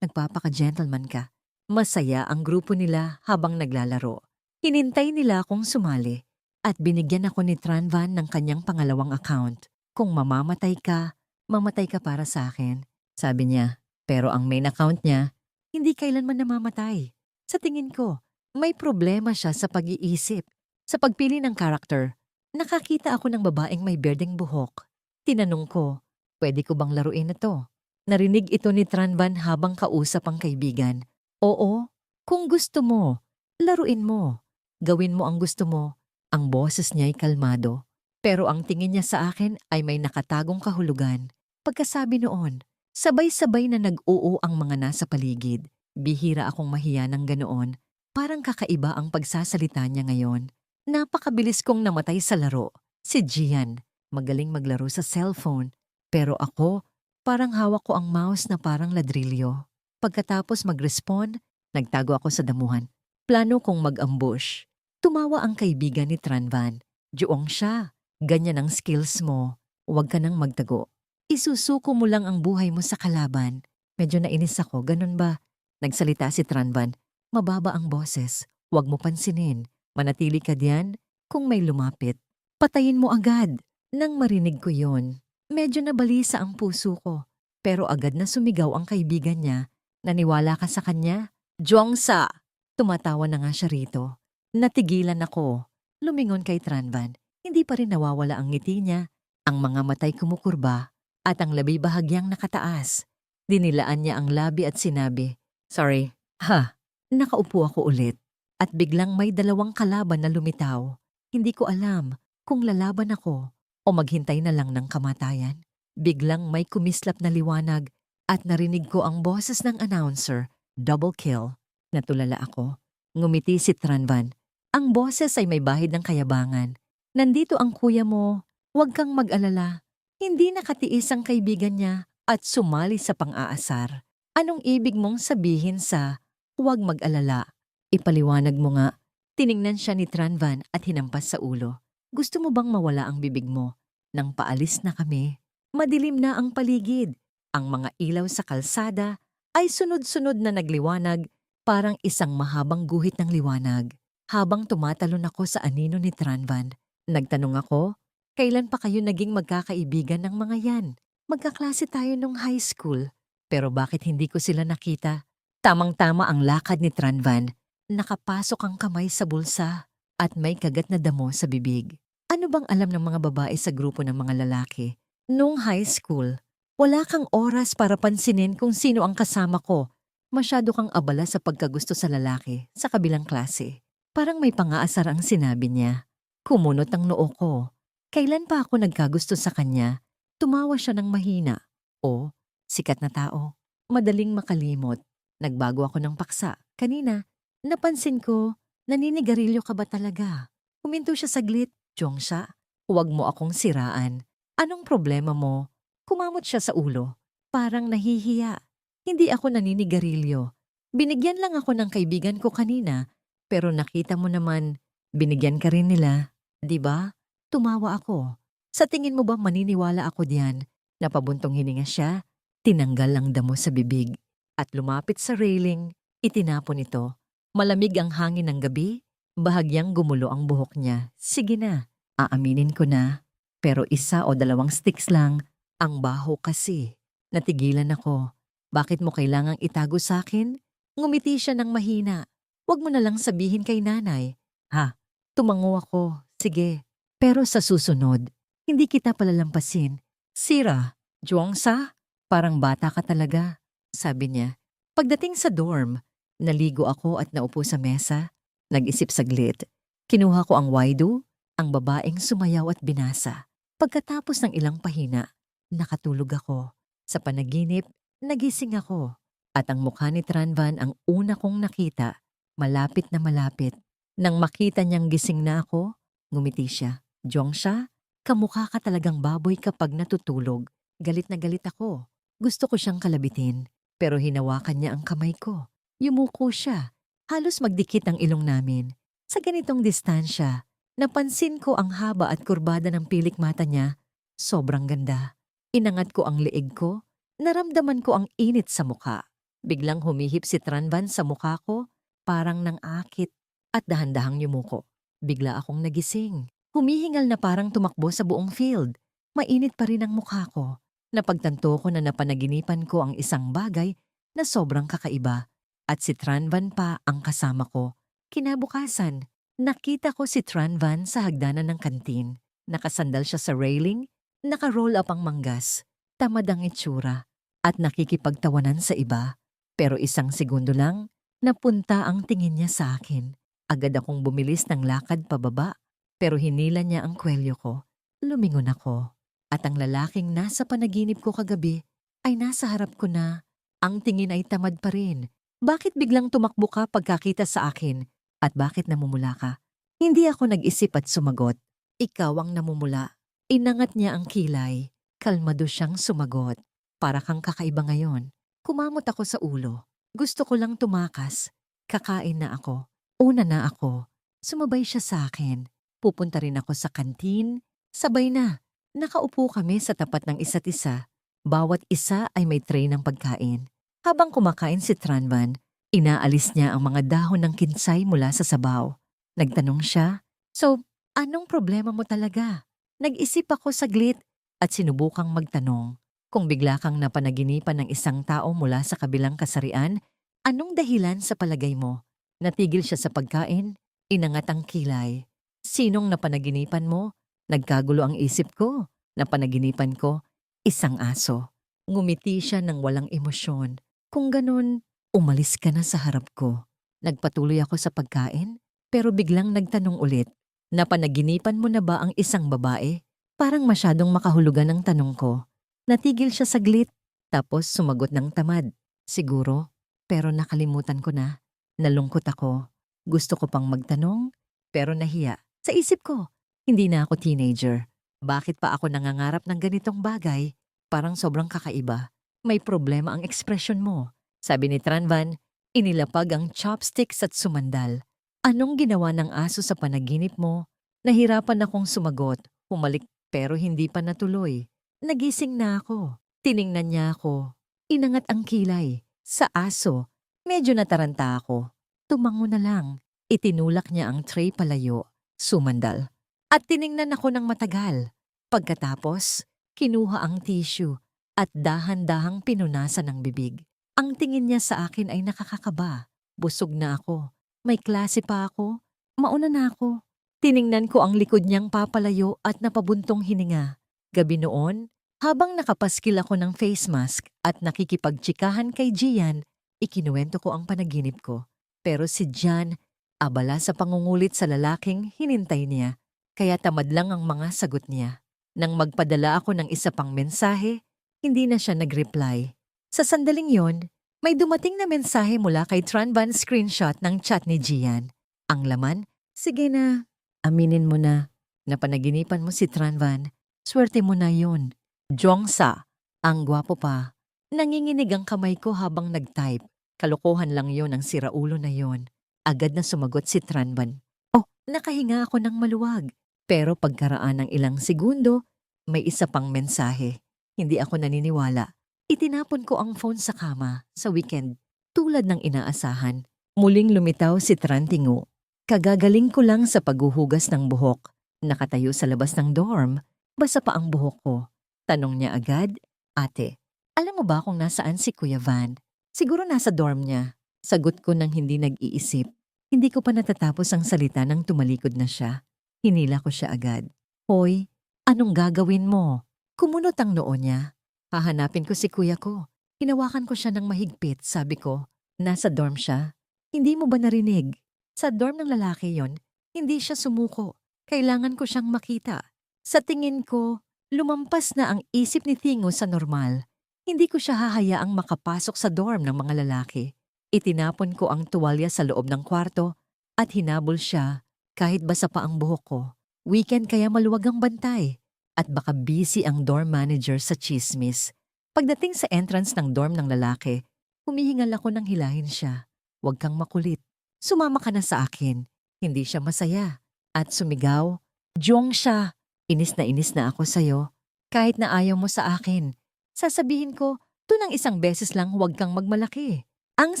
Nagpapaka-gentleman ka. Masaya ang grupo nila habang naglalaro. Hinintay nila akong sumali at binigyan ako ni Tranvan ng kanyang pangalawang account. Kung mamamatay ka para sa akin. Sabi niya, pero ang main account niya, hindi kailanman namamatay. Sa tingin ko, may problema siya sa pag-iisip. Sa pagpili ng karakter, nakakita ako ng babaeng may berdeng buhok. Tinanong ko, pwede ko bang laruin ito? Narinig ito ni Tranvan habang kausap ang kaibigan. Oo, kung gusto mo, laruin mo. Gawin mo ang gusto mo. Ang boses niya ay kalmado. Pero ang tingin niya sa akin ay may nakatagong kahulugan. Pagkasabi noon, sabay-sabay na nag-oo ang mga nasa paligid. Bihira akong mahiya ng ganoon. Parang kakaiba ang pagsasalita niya ngayon. Napakabilis kong namatay sa laro. Si Gian, magaling maglaro sa cellphone. Pero ako, parang hawak ko ang mouse na parang ladrilyo. Pagkatapos mag-respond, nagtago ako sa damuhan. Plano kong mag-ambush. Tumawa ang kaibigan ni Tranvan. Juong siya. Ganyan ang skills mo. Huwag ka nang magtago. Isusuko mo lang ang buhay mo sa kalaban. Medyo nainis ako, ganun ba? Nagsalita si Tranvan. Mababa ang boses. Huwag mo pansinin. Manatili ka diyan. Kung may lumapit, patayin mo agad. Nang marinig ko yon, medyo nabalisa ang puso ko. Pero agad na sumigaw ang kaibigan niya. Naniwala ka sa kanya? Juangsa! Tumatawa na nga siya rito. Natigilan ako. Lumingon kay Tranvan. Hindi pa rin nawawala ang ngiti niya, ang mga matay kumukurba, at ang labi bahagyang nakataas. Dinilaan niya ang labi at sinabi, "Sorry." Ha, nakaupo ako ulit. At biglang may dalawang kalaban na lumitaw. Hindi ko alam kung lalaban ako o maghintay na lang ng kamatayan. Biglang may kumislap na liwanag at narinig ko ang boses ng announcer, "Double kill." Natulala ako. Ngumiti si Tranvan. Ang boses ay may bahid ng kayabangan. "Nandito ang kuya mo. Huwag kang mag-alala." Hindi nakatiis ang kaibigan niya at sumali sa pang-aasar. "Anong ibig mong sabihin sa huwag mag-alala?" "Ipaliwanag mo nga." Tiningnan siya ni Tranvan at hinampas sa ulo. "Gusto mo bang mawala ang bibig mo?" Nang paalis na kami, madilim na ang paligid. Ang mga ilaw sa kalsada ay sunod-sunod na nagliwanag, parang isang mahabang guhit ng liwanag. Habang tumatalon ako sa anino ni Tranvan, nagtanong ako, "Kailan pa kayo naging magkakaibigan ng mga yan? Magkaklase tayo nung high school. Pero bakit hindi ko sila nakita?" Tamang-tama ang lakad ni Tranvan. Nakapasok ang kamay sa bulsa at may kagat na damo sa bibig. Ano bang alam ng mga babae sa grupo ng mga lalaki? Nung high school, wala kang oras para pansinin kung sino ang kasama ko. Masyado kang abala sa pagkagusto sa lalaki sa kabilang klase. Parang may pang-aasar ang sinabi niya. Kumunot ang noo ko. Kailan pa ako nagkagusto sa kanya? Tumawa siya ng mahina. O, sikat na tao. Madaling makalimot. Nagbago ako ng paksa. Kanina, napansin ko, naninigarilyo ka ba talaga? Huminto siya saglit. "Jongsha, huwag mo akong siraan. Anong problema mo?" Kumamot siya sa ulo. Parang nahihiya. "Hindi ako naninigarilyo. Binigyan lang ako ng kaibigan ko kanina. Pero nakita mo naman, binigyan ka rin nila. Di ba?" Tumawa ako. "Sa tingin mo ba maniniwala ako diyan?" Napabuntong hininga siya. Tinanggal ang damo sa bibig. At lumapit sa railing, itinapon ito. Malamig ang hangin ng gabi. Bahagyang gumulo ang buhok niya. "Sige na, aaminin ko na. Pero 1 o 2 sticks lang. Ang baho kasi." Natigilan ako. "Bakit mo kailangang itago sa akin?" Ngumiti siya ng mahina. "Huwag mo na lang sabihin kay nanay." "Ha?" Tumango ako. "Sige. Pero sa susunod, hindi kita palalampasin." "Sira, Juangsa, parang bata ka talaga," sabi niya. Pagdating sa dorm, naligo ako at naupo sa mesa. Nag-isip saglit. Kinuha ko ang waidu, ang babaeng sumayaw at binasa. Pagkatapos ng ilang pahina, nakatulog ako. Sa panaginip, nagising ako. At ang mukha ni Tranvan ang una kong nakita, malapit na malapit. Nang makita niyang gising na ako, ngumiti siya. "Jongsha, kamukha ka talagang baboy kapag natutulog." Galit na galit ako. Gusto ko siyang kalabitin, pero hinawakan niya ang kamay ko. Yumuko siya. Halos magdikit ang ilong namin. Sa ganitong distansya, napansin ko ang haba at kurbada ng pilik mata niya. Sobrang ganda. Inangat ko ang leeg ko. Naramdaman ko ang init sa mukha. Biglang humihip si Tranvan sa mukha ko, parang nang akit, at dahan-dahang yumuko. Bigla akong nagising. Humihingal na parang tumakbo sa buong field. Mainit pa rin ang mukha ko. Napagtanto ko na napanaginipan ko ang isang bagay na sobrang kakaiba. At si Tranvan pa ang kasama ko. Kinabukasan, nakita ko si Tranvan sa hagdanan ng kantin. Nakasandal siya sa railing, naka-roll up ang manggas, tamad ang itsura, at nakikipagtawanan sa iba. Pero 1 segundo lang, napunta ang tingin niya sa akin. Agad akong bumilis ng lakad pababa, pero hinila niya ang kwelyo ko. Lumingon ako. At ang lalaking nasa panaginip ko kagabi ay nasa harap ko na. Ang tingin ay tamad pa rin. "Bakit biglang tumakbo ka pagkakita sa akin? At bakit namumula ka?" Hindi ako nag-isip at sumagot. "Ikaw ang namumula." Inangat niya ang kilay. Kalmado siyang sumagot. "Para kang kakaiba ngayon." Kumamot ako sa ulo. Gusto ko lang tumakas. Kakain na ako. Una na ako. Sumabay siya sa akin. Pupunta rin ako sa kantin. Sabay na. Nakaupo kami sa tapat ng isa't isa. Bawat isa ay may tray ng pagkain. Habang kumakain si Tranvan, inaalis niya ang mga dahon ng kinsay mula sa sabaw. Nagtanong siya, "So, anong problema mo talaga?" Nag-isip ako saglit at sinubukang magtanong. "Kung bigla kang napanaginipan ng isang tao mula sa kabilang kasarian, anong dahilan sa palagay mo?" Natigil siya sa pagkain, inangat ang kilay. "Sinong napanaginipan mo?" Nagkagulo ang isip ko. Napanaginipan ko, isang aso. Ngumiti siya ng walang emosyon. Kung ganun, umalis ka na sa harap ko. Nagpatuloy ako sa pagkain, pero biglang nagtanong ulit, napanaginipan mo na ba ang isang babae? Parang masyadong makahulugan ang tanong ko. Natigil siya saglit, tapos sumagot ng tamad. Siguro, pero nakalimutan ko na. Nalungkot ako. Gusto ko pang magtanong, pero nahiya. Sa isip ko, hindi na ako teenager. Bakit pa ako nangangarap ng ganitong bagay? Parang sobrang kakaiba. May problema ang ekspresyon mo. Sabi ni Tranvan, inilapag ang chopsticks at sumandal. Anong ginawa ng aso sa panaginip mo? Nahirapan akong sumagot. Humalik pero hindi pa natuloy. Nagising na ako. Tiningnan niya ako. Inangat ang kilay. Sa aso. Medyo nataranta ako. Tumango na lang. Itinulak niya ang tray palayo. Sumandal. At tiningnan ako ng matagal. Pagkatapos, kinuha ang tissue at dahan-dahang pinunasan ng bibig. Ang tingin niya sa akin ay nakakakaba. Busog na ako. May klase pa ako. Mauna na ako. Tiningnan ko ang likod niyang papalayo at napabuntong hininga. Gabi noon, habang nakapaskil ako ng face mask at nakikipagtsikahan kay Gian, ikinuwento ko ang panaginip ko. Pero si Gian, abala sa pangungulit sa lalaking hinintay niya. Kaya tamad lang ang mga sagot niya. Nang magpadala ako ng isa pang mensahe, hindi na siya nag-reply. Sa sandaling yon, may dumating na mensahe mula kay Tranvan screenshot ng chat ni Gian. Ang laman, sige na, aminin mo na. Napanaginipan mo si Tranvan, swerte mo na yon. Jongsa, ang gwapo pa. Nanginginig ang kamay ko habang nag-type. Kalokohan lang yon ang siraulo na yon. Agad na sumagot si Tranvan. Oh, nakahinga ako ng maluwag. Pero pagkaraan ng ilang segundo, may isa pang mensahe. Hindi ako naniniwala. Itinapon ko ang phone sa kama sa weekend. Tulad ng inaasahan, muling lumitaw si Trantingo. Kagagaling ko lang sa paghuhugas ng buhok. Nakatayo sa labas ng dorm, basa pa ang buhok ko. Tanong niya agad, ate, alam mo ba kung nasaan si Kuya Van? Siguro nasa dorm niya. Sagot ko nang hindi nag-iisip. Hindi ko pa natatapos ang salita nang tumalikod na siya. Hinila ko siya agad. Hoy, anong gagawin mo? Kumunot ang noo niya. Hahanapin ko si kuya ko. Hinawakan ko siya ng mahigpit, sabi ko. Nasa dorm siya. Hindi mo ba narinig? Sa dorm ng lalaki yon, hindi siya sumuko. Kailangan ko siyang makita. Sa tingin ko, lumampas na ang isip ni Tingo sa normal. Hindi ko siya hahayaang makapasok sa dorm ng mga lalaki. Itinapon ko ang tuwalya sa loob ng kwarto at hinabol siya. Kahit basa pa ang buhok ko, weekend kaya maluwag ang bantay. At baka busy ang dorm manager sa chismis. Pagdating sa entrance ng dorm ng lalaki, humihingal ako nang hilahin siya. Huwag kang makulit. Sumama ka na sa akin. Hindi siya masaya. At sumigaw, Jong siya. Inis na ako sa'yo. Kahit na ayaw mo sa akin. Sasabihin ko, tunang isang beses lang huwag kang magmalaki. Ang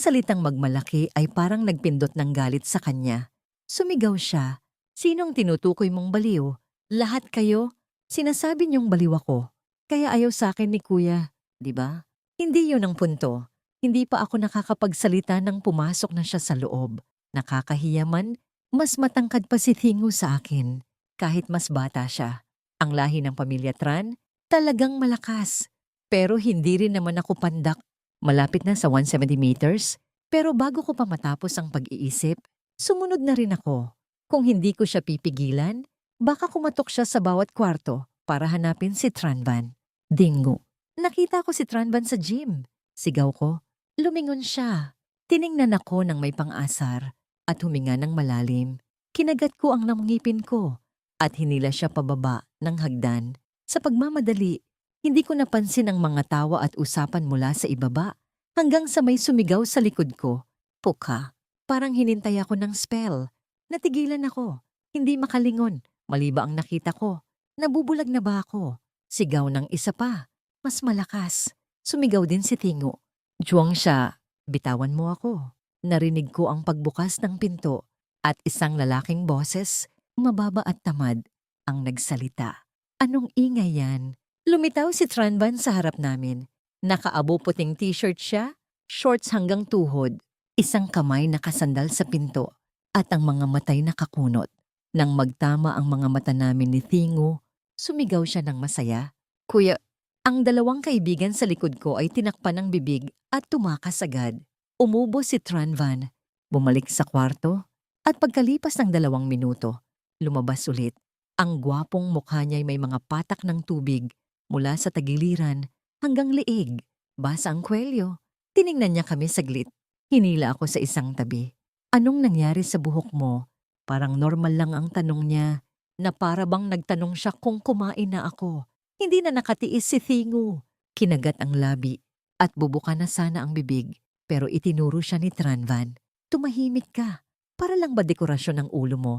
salitang magmalaki ay parang nagpindot ng galit sa kanya. Sumigaw siya. Sinong tinutukoy mong baliw? Lahat kayo? Sinasabi niyong baliw ako. Kaya ayaw sa akin ni kuya, di ba? Hindi yun ang punto. Hindi pa ako nakakapagsalita nang pumasok na siya sa loob. Nakakahiya man, mas matangkad pa si Tingo sa akin. Kahit mas bata siya. Ang lahi ng pamilya Tran, talagang malakas. Pero hindi rin naman ako pandak. Malapit na sa 170 meters. Pero bago ko pa matapos ang pag-iisip, sumunod na rin ako. Kung hindi ko siya pipigilan, baka kumatok siya sa bawat kwarto para hanapin si Tranvan. Dingo. Nakita ko si Tranvan sa gym. Sigaw ko. Lumingon siya. Tiningnan ako ng may pang-asar at huminga ng malalim. Kinagat ko ang ngipin ko at hinila siya pababa ng hagdan. Sa pagmamadali, hindi ko napansin ang mga tawa at usapan mula sa ibaba hanggang sa may sumigaw sa likod ko. Puka. Parang hinintay ako ng spell. Natigilan ako. Hindi makalingon. Mali ba ang nakita ko? Nabubulag na ba ako? Sigaw ng isa pa. Mas malakas. Sumigaw din si Tingo. Juwang siya, bitawan mo ako. Narinig ko ang pagbukas ng pinto at isang lalaking boses, mababa at tamad, ang nagsalita. Anong ingay yan? Lumitaw si Tranvan sa harap namin. Nakaabo puting t-shirt siya, shorts hanggang tuhod. Isang kamay nakasandal sa pinto at ang mga matay nakakunot. Nang magtama ang mga mata namin ni Thingo, sumigaw siya ng masaya. Kuya, ang dalawang kaibigan sa likod ko ay tinakpan ng bibig at tumakas agad. Umubo si Tranvan, bumalik sa kwarto, at pagkalipas ng 2 minuto, lumabas ulit. Ang gwapong mukha niya'y may mga patak ng tubig mula sa tagiliran hanggang leeg. Basa ang kwelyo. Tiningnan niya kami saglit. Hinila ako sa isang tabi. Anong nangyari sa buhok mo? Parang normal lang ang tanong niya, na para bang nagtanong siya kung kumain na ako. Hindi na nakatiis si Thingo. Kinagat ang labi at bubuka na sana ang bibig, pero itinuro siya ni Tranvan. Tumahimik ka. Para lang ba dekorasyon ang ulo mo?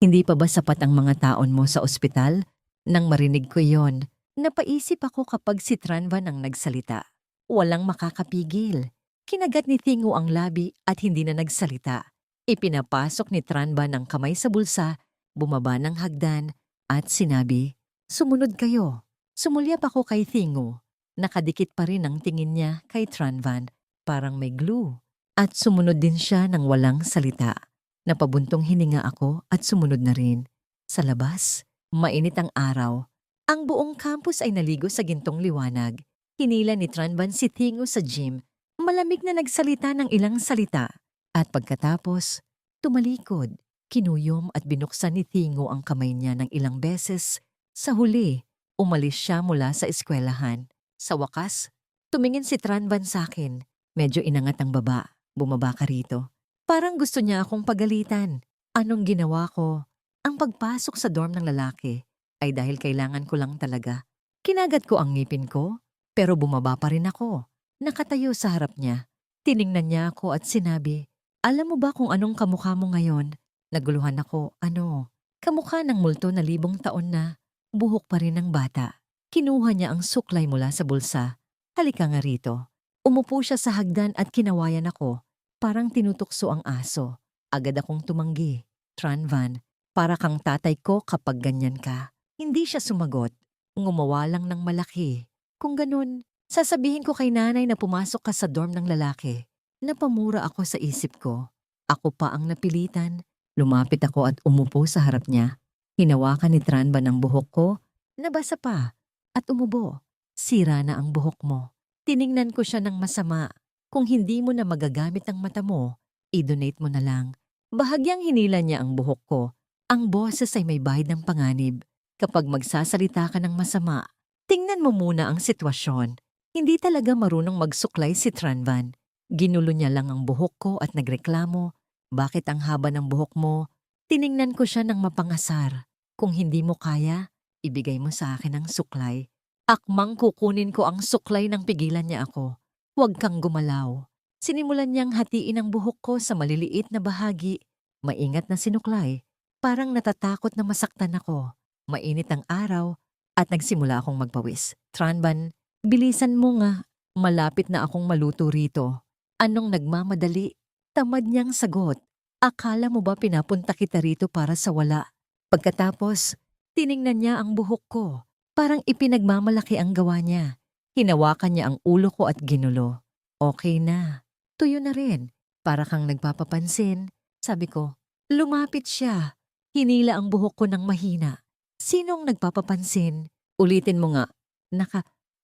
Hindi pa ba sapat ang mga taon mo sa ospital? Nang marinig ko yon, napaisip ako kapag si Tranvan ang nagsalita. Walang makakapigil. Kinagat ni Thingo ang labi at hindi na nagsalita. Ipinapasok ni Tranvan ang kamay sa bulsa, bumaba ng hagdan, at sinabi, "Sumunod kayo." Sumulyap ako kay Thingo. Nakadikit pa rin ang tingin niya kay Tranvan, parang may glue. At sumunod din siya ng walang salita. Napabuntong hininga ako at sumunod na rin. Sa labas, mainit ang araw. Ang buong campus ay naligo sa gintong liwanag. Hinila ni Tranvan si Thingo sa gym. Malamig na nagsalita ng ilang salita. At pagkatapos, tumalikod, kinuyom at binuksan ni Thingo ang kamay niya ng ilang beses. Sa huli, umalis siya mula sa eskwelahan. Sa wakas, tumingin si Tranvan sa akin. Medyo inangat ang baba. Bumaba ka rito. Parang gusto niya akong pagalitan. Anong ginawa ko? Ang pagpasok sa dorm ng lalaki ay dahil kailangan ko lang talaga. Kinagat ko ang ngipin ko, pero bumaba pa rin ako. Nakatayo sa harap niya. Tiningnan niya ako at sinabi, "Alam mo ba kung anong kamukha mo ngayon?" Naguluhan ako, "Ano?" "Kamukha ng multo na 1,000 taon na, buhok pa rin ng bata." Kinuha niya ang suklay mula sa bulsa. "Halika nga rito." Umupo siya sa hagdan at kinawayan ako. Parang tinutukso ang aso. Agad akong tumanggi. "Tranvan, para kang tatay ko kapag ganyan ka." Hindi siya sumagot. Ngumawa lang ng malaki. Kung ganun, sasabihin ko kay nanay na pumasok ka sa dorm ng lalaki. Napamura ako sa isip ko. Ako pa ang napilitan. Lumapit ako at umupo sa harap niya. Hinawakan ni Tranvan ang buhok ko, nabasa pa, at umubo. "Sira na ang buhok mo." Tiningnan ko siya ng masama. "Kung hindi mo na magagamit ang mata mo, i-donate mo na lang." Bahagyang hinila niya ang buhok ko. Ang boses ay may bahid ng panganib. Kapag magsasalita ka ng masama, tingnan mo muna ang sitwasyon. Hindi talaga marunong magsuklay si Tranvan. Ginulo niya lang ang buhok ko at nagreklamo, "Bakit ang haba ng buhok mo?" Tiningnan ko siya ng mapangasar. "Kung hindi mo kaya, ibigay mo sa akin ang suklay." Akmang kukunin ko ang suklay nang pigilan niya ako. "Huwag kang gumalaw." Sinimulan niyang hatiin ang buhok ko sa maliliit na bahagi. Maingat na sinuklay. Parang natatakot na masaktan ako. Mainit ang araw at nagsimula akong magpawis. "Tranvan, bilisan mo nga. Malapit na akong maluto rito." "Anong nagmamadali?" Tamad niyang sagot. "Akala mo ba pinapunta kita rito para sa wala?" Pagkatapos, tiningnan niya ang buhok ko. Parang ipinagmamalaki ang gawa niya. Hinawakan niya ang ulo ko at ginulo. "Okay na. Tuyo na rin. Para kang nagpapapansin." Sabi ko. Lumapit siya. Hinila ang buhok ko ng mahina. "Sinong nagpapapansin?" "Ulitin mo nga."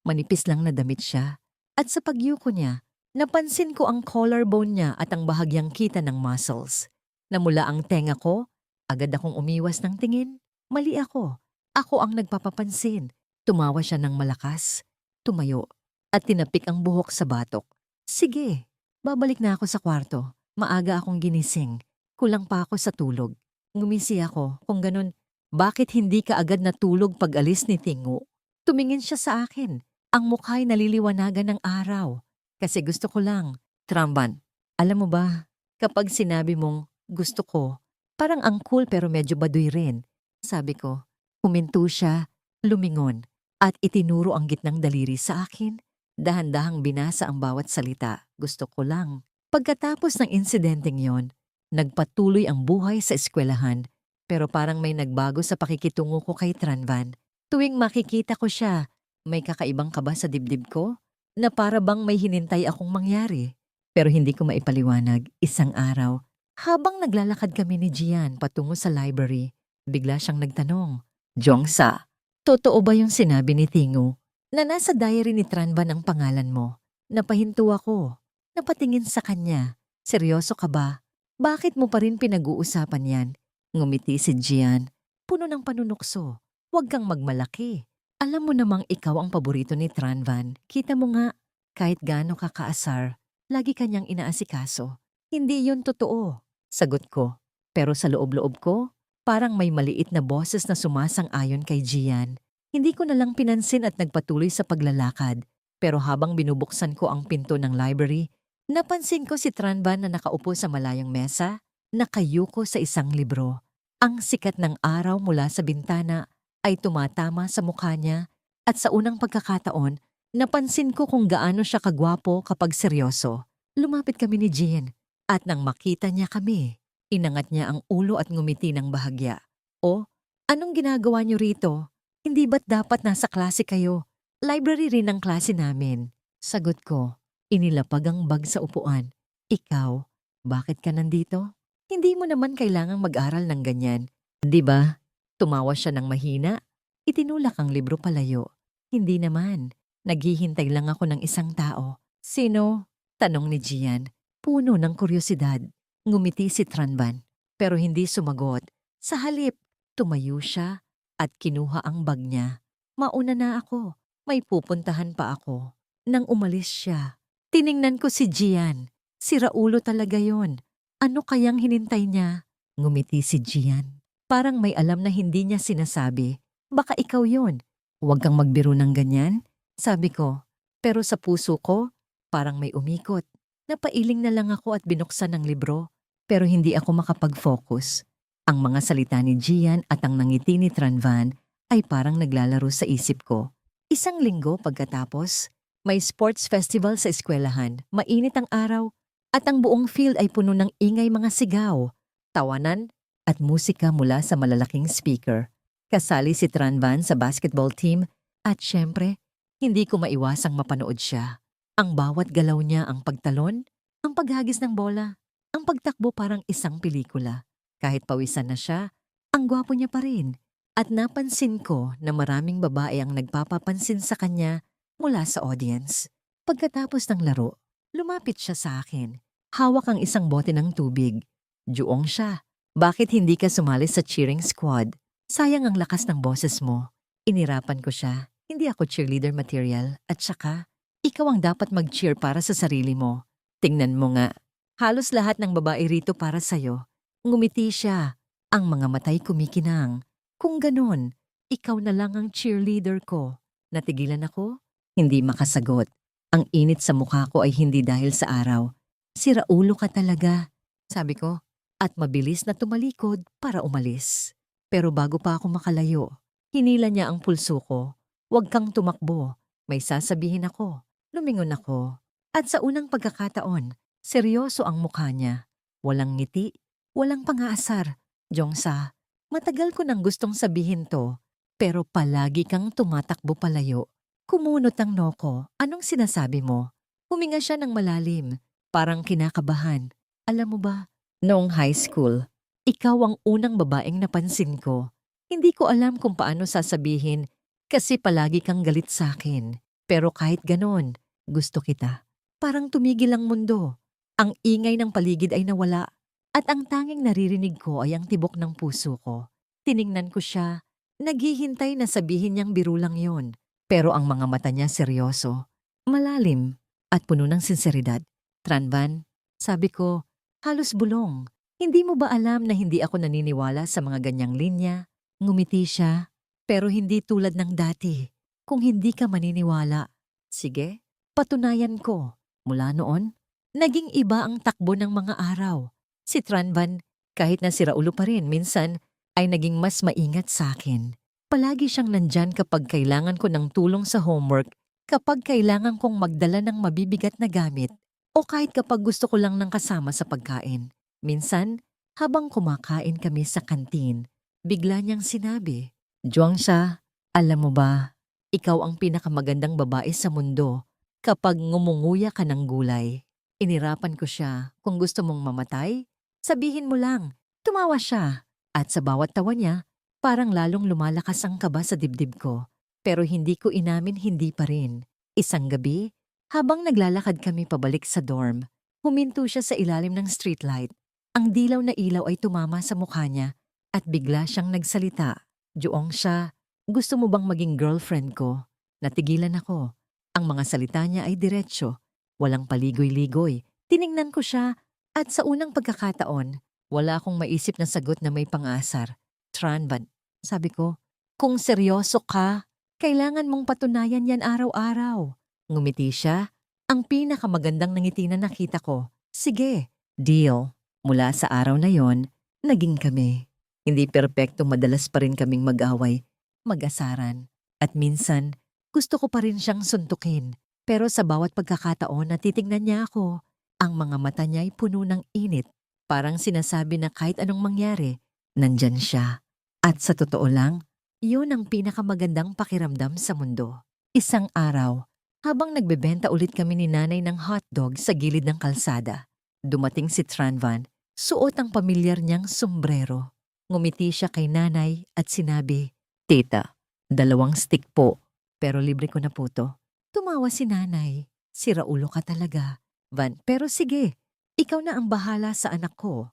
Manipis lang na damit siya. At sa pagyuko niya, napansin ko ang collarbone niya at ang bahagyang kita ng muscles. Namula ang tenga ko, agad akong umiwas ng tingin. Mali ako. Ako ang nagpapapansin. Tumawa siya ng malakas. Tumayo. At tinapik ang buhok sa batok. "Sige, babalik na ako sa kwarto. Maaga akong ginising. Kulang pa ako sa tulog." Ngumisi ako. Kung ganun, bakit hindi ka agad natulog pag alis ni Thingo? Tumingin siya sa akin. Ang mukha'y naliliwanagan ng araw. "Kasi gusto ko lang." "Tranvan, alam mo ba, kapag sinabi mong gusto ko, parang ang cool pero medyo baduy rin." Sabi ko. Huminto siya, lumingon, at itinuro ang gitnang daliri sa akin. Dahan-dahang binasa ang bawat salita. "Gusto ko lang." Pagkatapos ng insidenteng yon, nagpatuloy ang buhay sa eskwelahan, pero parang may nagbago sa pakikitungo ko kay Tranvan. Tuwing makikita ko siya, may kakaibang kaba sa dibdib ko, na para bang may hinintay akong mangyari. Pero hindi ko maipaliwanag. Isang araw, habang naglalakad kami ni Gian patungo sa library, Bigla siyang nagtanong. Jongsa, totoo ba yung sinabi ni Tingu na nasa diary ni Tranban ang pangalan mo? Napahinto ako. Napatingin sa kanya. Seryoso ka ba? Bakit mo pa rin pinag-uusapan yan? Ngumiti si Jian. Puno ng panunukso. Huwag kang magmalaki. Alam mo namang ikaw ang paborito ni Tranvan. Kita mo nga, kahit gaano ka kaasar, lagi kanyang inaasikaso. Hindi yun totoo, sagot ko. Pero sa loob-loob ko, parang may maliit na boses na sumasang-ayon kay Jian. Hindi ko na lang pinansin at nagpatuloy sa paglalakad. Pero habang binubuksan ko ang pinto ng library, napansin ko si Tranvan na nakaupo sa malayang mesa, nakayuko sa isang libro. Ang sikat ng araw mula sa bintana ay tumatama sa mukha niya at sa unang pagkakataon, napansin ko kung gaano siya kagwapo kapag seryoso. Lumapit kami ni Jian at nang makita niya kami, inangat niya ang ulo at ngumiti ng bahagya. O, anong ginagawa niyo rito? Hindi ba't dapat nasa klase kayo? Library rin ang klase namin. Sagot ko, inilapag ang bag sa upuan. Ikaw, bakit ka nandito? Hindi mo naman kailangang mag-aral ng ganyan. Di ba? Tumawa siya ng mahina. Itinulak ang libro palayo. Hindi naman. Naghihintay lang ako ng isang tao. Sino? Tanong ni Jian. Puno ng kuryosidad. Ngumiti si Tranban, pero hindi sumagot. Sa halip, tumayo siya at kinuha ang bag niya. Mauna na ako. May pupuntahan pa ako. Nang umalis siya, tiningnan ko si Jian. Si Raulo talaga yon. Ano kayang hinintay niya? Ngumiti si Jian. Parang may alam na hindi niya sinasabi. Baka ikaw yon. Huwag kang magbiro ng ganyan, sabi ko. Pero sa puso ko, parang may umikot. Napailing na lang ako at binuksan ang libro, pero hindi ako makapag-focus. Ang mga salita ni Jian at ang nangiti ni Tranvan ay parang naglalaro sa isip ko. Isang linggo pagkatapos, may sports festival sa eskwelahan, mainit ang araw, at ang buong field ay puno ng ingay mga sigaw, tawanan, at musika mula sa malalaking speaker. Kasali si Tranvan sa basketball team at syempre, hindi ko maiwasang mapanood siya. Ang bawat galaw niya ang pagtalon, ang paghagis ng bola, ang pagtakbo parang isang pelikula. Kahit pawisan na siya, ang gwapo niya pa rin. At napansin ko na maraming babae ang nagpapapansin sa kanya mula sa audience. Pagkatapos ng laro, lumapit siya sa akin. Hawak ang isang bote ng tubig. Juong siya. Bakit hindi ka sumali sa cheering squad? Sayang ang lakas ng boses mo. Inirapan ko siya. Hindi ako cheerleader material at saka, ikaw ang dapat mag-cheer para sa sarili mo. Tingnan mo nga. Halos lahat ng babae rito para sa'yo. Ngumiti siya. Ang mga matay kumikinang. Kung ganon, ikaw na lang ang cheerleader ko. Natigilan ako? Hindi makasagot. Ang init sa mukha ko ay hindi dahil sa araw. Si Raulo ka talaga, sabi ko, at mabilis na tumalikod para umalis. Pero bago pa ako makalayo, hinila niya ang pulso ko. Huwag kang tumakbo, may sasabihin ako. Lumingon ako. At sa unang pagkakataon, seryoso ang mukha niya. Walang ngiti, walang pang-aasar. Jongsa, matagal ko nang gustong sabihin to, pero palagi kang tumatakbo palayo. Kumunot ang noo ko. Anong sinasabi mo? Huminga siya ng malalim, parang kinakabahan. Alam mo ba, noong high school, ikaw ang unang babaeng napansin ko. Hindi ko alam kung paano sasabihin kasi palagi kang galit sa akin. Pero kahit ganon, gusto kita. Parang tumigil ang mundo. Ang ingay ng paligid ay nawala. At ang tanging naririnig ko ay ang tibok ng puso ko. Tiningnan ko siya, naghihintay na sabihin niyang biro lang yon. Pero ang mga mata niya seryoso, malalim, at puno ng sinseridad. Tranvan, sabi ko, halos bulong. Hindi mo ba alam na hindi ako naniniwala sa mga ganyang linya? Ngumiti siya, pero hindi tulad ng dati. Kung hindi ka maniniwala, sige, patunayan ko. Mula noon, naging iba ang takbo ng mga araw. Si Tranvan, kahit na si Raulo pa rin, minsan ay naging mas maingat sa akin. Palagi siyang nandyan kapag kailangan ko ng tulong sa homework, kapag kailangan kong magdala ng mabibigat na gamit, o kahit kapag gusto ko lang ng kasama sa pagkain. Minsan, habang kumakain kami sa kantin, bigla niyang sinabi, Juangsha, alam mo ba, ikaw ang pinakamagandang babae sa mundo kapag ngumunguya ka ng gulay. Inirapan ko siya, kung gusto mong mamatay, sabihin mo lang. Tumawa siya, at sa bawat tawa niya, Parang lalong lumalakas ang kaba sa dibdib ko. Pero hindi ko inamin hindi pa rin. Isang gabi, habang naglalakad kami pabalik sa dorm, huminto siya sa ilalim ng streetlight. Ang dilaw na ilaw ay tumama sa mukha niya at bigla siyang nagsalita. Juong siya, gusto mo bang maging girlfriend ko? Natigilan ako. Ang mga salita niya ay diretsyo, walang paligoy-ligoy. Tiningnan ko siya at sa unang pagkakataon, wala akong maisip na sagot na may pangasar. Tranvan, sabi ko, kung seryoso ka, kailangan mong patunayan yan araw-araw. Ngumiti siya, ang pinakamagandang ngiti na nakita ko. Sige, deal. Mula sa araw na yon, naging kami. Hindi perpektong madalas pa rin kaming mag-away, mag-asaran. At minsan, gusto ko pa rin siyang suntukin. Pero sa bawat pagkakataon na titignan niya ako, ang mga mata niya ay puno ng init. Parang sinasabi na kahit anong mangyari, nandyan siya. At sa totoo lang, yun ang pinakamagandang pakiramdam sa mundo. Isang araw, habang nagbebenta ulit kami ni nanay ng hotdog sa gilid ng kalsada, dumating si Tranvan, suot ang pamilyar niyang sombrero. Ngumiti siya kay nanay at sinabi, "Tita, 2 stick po, pero libre ko na po to." Tumawa si nanay. "Sira ulo ka talaga, Van, pero sige, ikaw na ang bahala sa anak ko."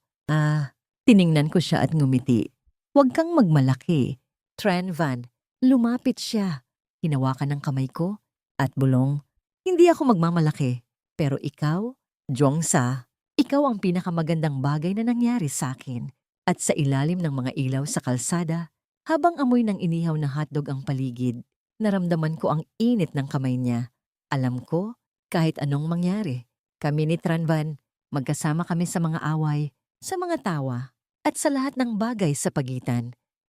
Tiningnan ko siya at ngumiti. "Huwag kang magmalaki." Tranvan, lumapit siya. Hinawakan ng kamay ko at bulong, "Hindi ako magmamalaki, pero ikaw, Jongsa, ikaw ang pinakamagandang bagay na nangyari sa akin." At sa ilalim ng mga ilaw sa kalsada, habang amoy ng inihaw na hotdog ang paligid, naramdaman ko ang init ng kamay niya. Alam ko, kahit anong mangyari, kami ni Tranvan, magkasama kami sa mga away, sa mga tawa, at sa lahat ng bagay sa pagitan.